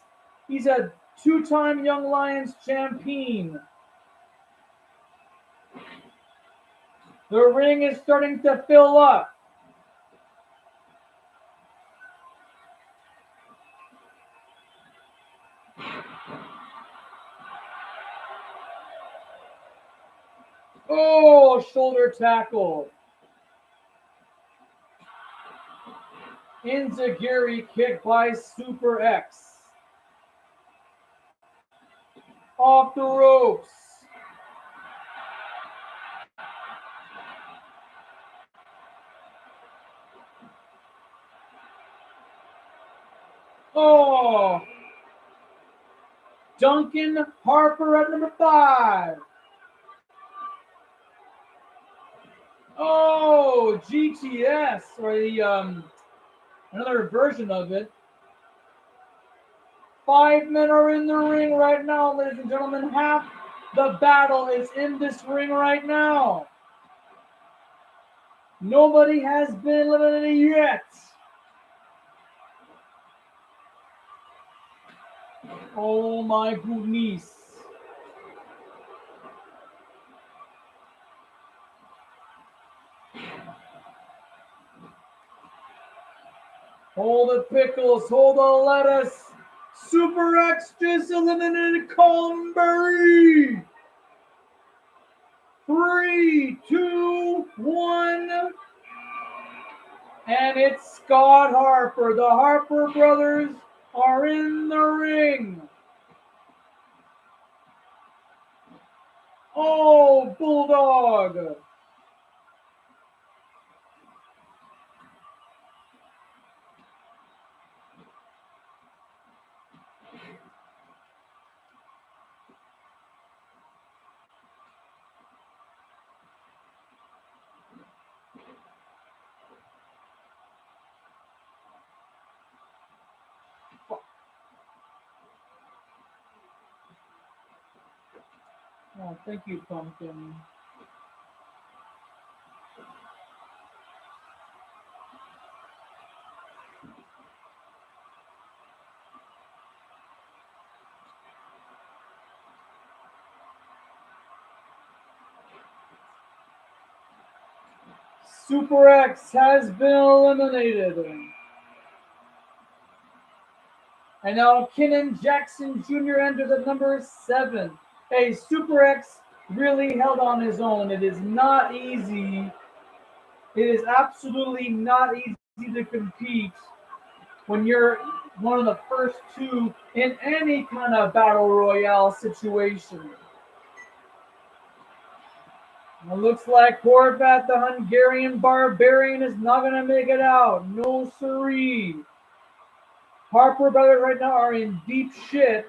he's a 2-time Young Lions champion. The ring is starting to fill up. Oh, shoulder tackle. Enziguri kick by Super X. Off the ropes. Oh. Duncan Harper at number 5. Oh, GTS, or the another version of it. 5 men are in the ring right now, ladies and gentlemen. Half the battle is in this ring right now. Nobody has been eliminated yet. Oh my goodness. Hold the pickles, hold the lettuce. Super X just eliminated Columbury. 3, 2, 1. And it's Scott Harper. The Harper brothers are in the ring. Oh, Bulldog. Oh, thank you, Pumpkin. Super X has been eliminated. And now Kenan Jackson Jr. enters at number 7. Hey, Super X really held on his own. It is not easy. It is absolutely not easy to compete when you're one of the first two in any kind of battle royale situation. It looks like Horvat, the Hungarian barbarian, is not going to make it out. No siree. Harper brothers right now are in deep shit.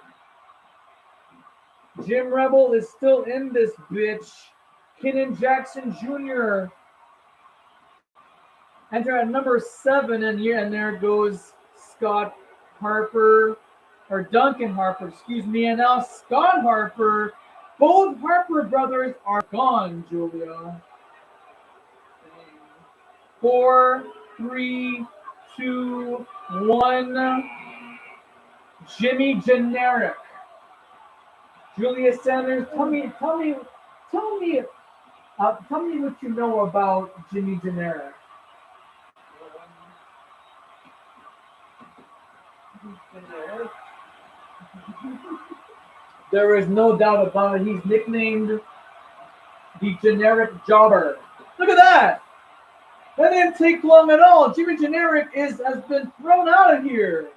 Jim Rebel is still in this bitch. Kenan Jackson Jr. enter at number 7, and there goes Scott Harper, or Duncan Harper, excuse me, and now Scott Harper. Both Harper brothers are gone, Julia. 4, 3, 2, 1. Jimmy Generic. Julia Sanders, tell me what you know about Jimmy Generic. There is no doubt about it. He's nicknamed the Generic Jobber. Look at that! That didn't take long at all. Jimmy Generic has been thrown out of here.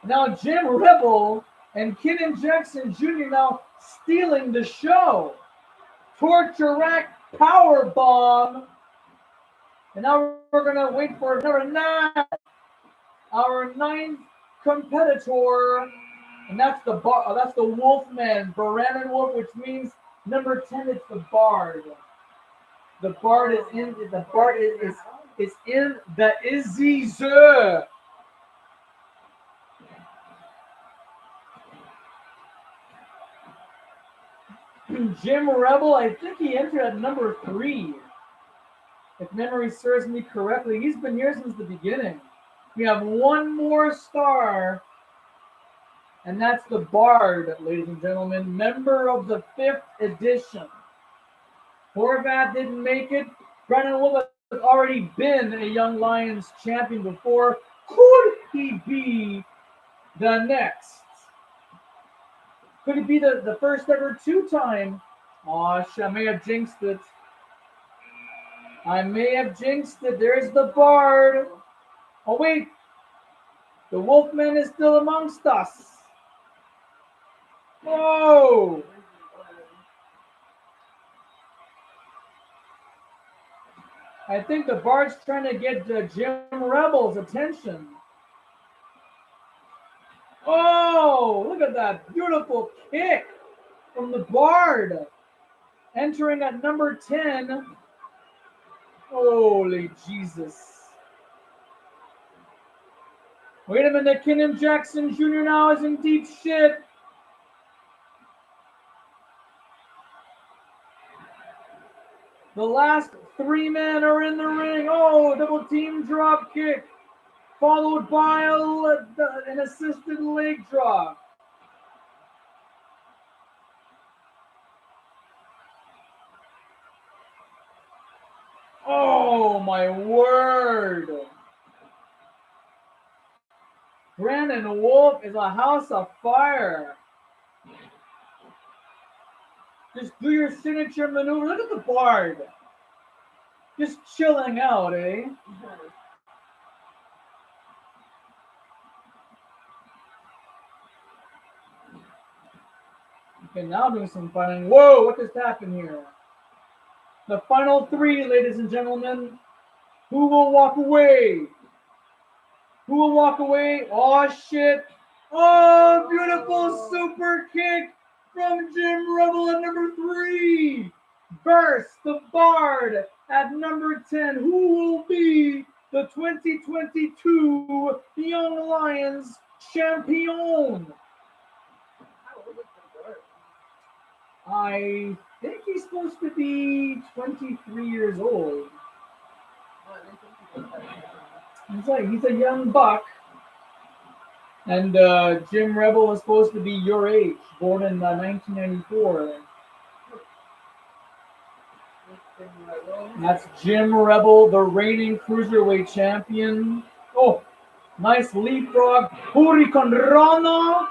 Now Jim Rebel and Kenan Jackson Jr. now stealing the show. Torture Rack Power Bomb. And now we're gonna wait for number 9. Our 9th competitor, and that's the Wolfman, Brandon Wolf, which means number 10 is the Bard. The Bard is in the Izzy Zer. Jim Rebel, I think he entered at number 3. If memory serves me correctly, he's been here since the beginning. We have one more star, and that's the Bard, ladies and gentlemen, member of the 5th edition. Horvat didn't make it. Brandon Wolf has already been a Young Lions champion before. Could he be the next? Could he be the first ever 2-time? Oh, I may have jinxed it. There's the Bard. Oh, wait. The Wolfman is still amongst us. Whoa. I think the Bard's trying to get Jim Rebel's attention. Oh, look at that beautiful kick from the Bard. Entering at number 10. Holy Jesus. Wait a minute, Kenan Jackson Jr. now is in deep shit. The last 3 men are in the ring. Oh, double team drop kick, followed by an assisted leg drop. Oh, my word. Brandon Wolf is a house of fire. Just do your signature maneuver. Look at the Bard. Just chilling out, eh? Okay, now doing some fighting. Whoa, what just happened here? The final three, ladies and gentlemen. Who will walk away? Who will walk away? Oh, shit. Oh, beautiful super kick from Jim Rebel at number 3. Burst the Bard at number 10. Who will be the 2022 Young Lions champion? I think he's supposed to be 23 years old. He's a young buck. And Jim Rebel is supposed to be your age, born in 1994. That's Jim Rebel, the reigning cruiserweight champion. Oh, nice leapfrog. Hurricane Rana.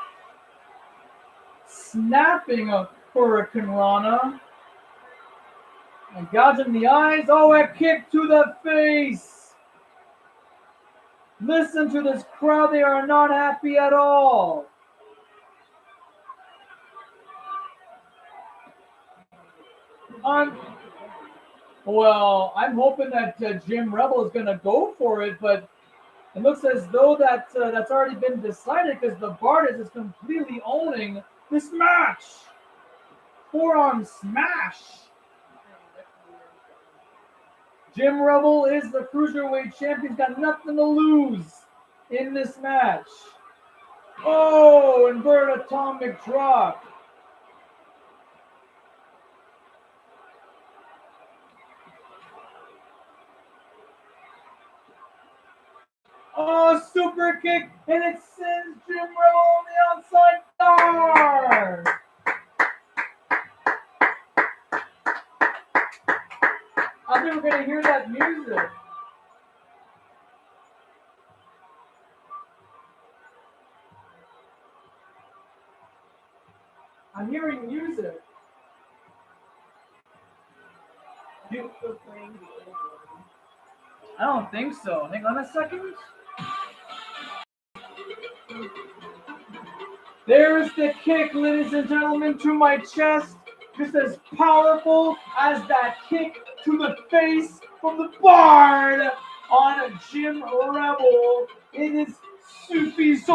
Snapping a Hurricane Rana. And gouging the eyes. Oh, a kick to the face. Listen to this crowd. They are not happy at all. Well, I'm hoping that Jim Rebel is going to go for it, but it looks as though that's already been decided because the Bard is completely owning this match. Forearm smash. Jim Rebel is the cruiserweight champion. He's got nothing to lose in this match. Oh, inverted atomic drop. Oh, super kick, and it sends Jim Rebel on the outside. Darn! I think we're going to hear that music. I'm hearing music. I don't think so. Hang on a second. There's the kick, ladies and gentlemen, to my chest. Just as powerful as that kick to the face from the Bard on Jim Rebel. It is suffisant.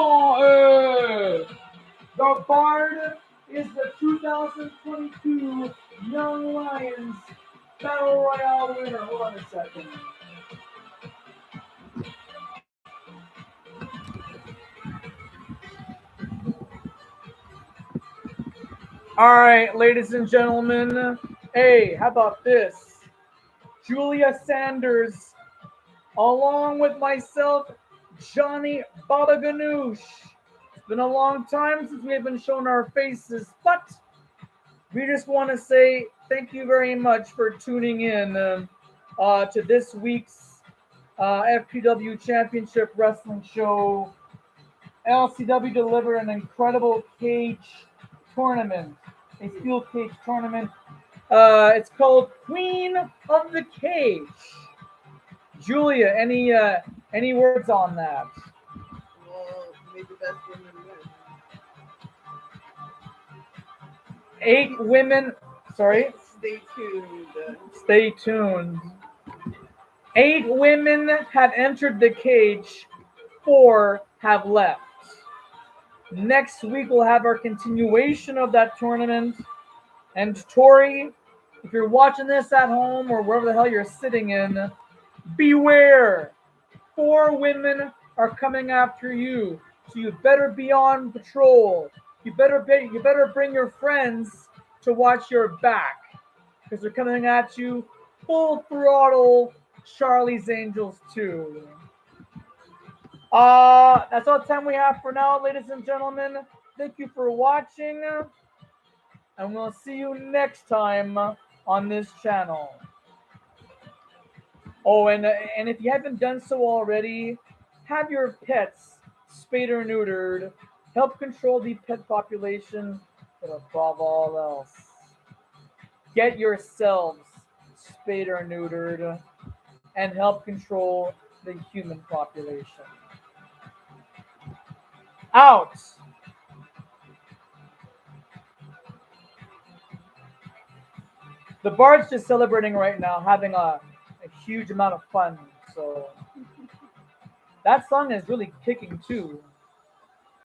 The Bard is the 2022 Young Lions Battle Royale winner. Hold on a second. All right, ladies and gentlemen. Hey, how about this? Julia Sanders, along with myself, Johnny Baba Ganoush. It's been a long time since we have been shown our faces, but we just want to say thank you very much for tuning in to this week's FPW Championship Wrestling show. LCW delivered an incredible cage tournament, a steel cage tournament. It's called Queen of the Cage. Julia, any words on that? Well, made the best women win. 8 women. Sorry. Stay tuned. Stay tuned. 8 women have entered the cage. 4 have left. Next week we'll have our continuation of that tournament. And Tori, if you're watching this at home or wherever the hell you're sitting in, beware. 4 women are coming after you. So you better be on patrol. You better bring your friends to watch your back. Because they're coming at you full throttle Charlie's Angels 2. That's all the time we have for now, ladies and gentlemen. Thank you for watching. And we'll see you next time on this channel. Oh, and if you haven't done so already, have your pets spayed or neutered, help control the pet population, but above all else, get yourselves spayed or neutered and help control the human population. Out! The Bard's just celebrating right now, having a huge amount of fun. So that song is really kicking too.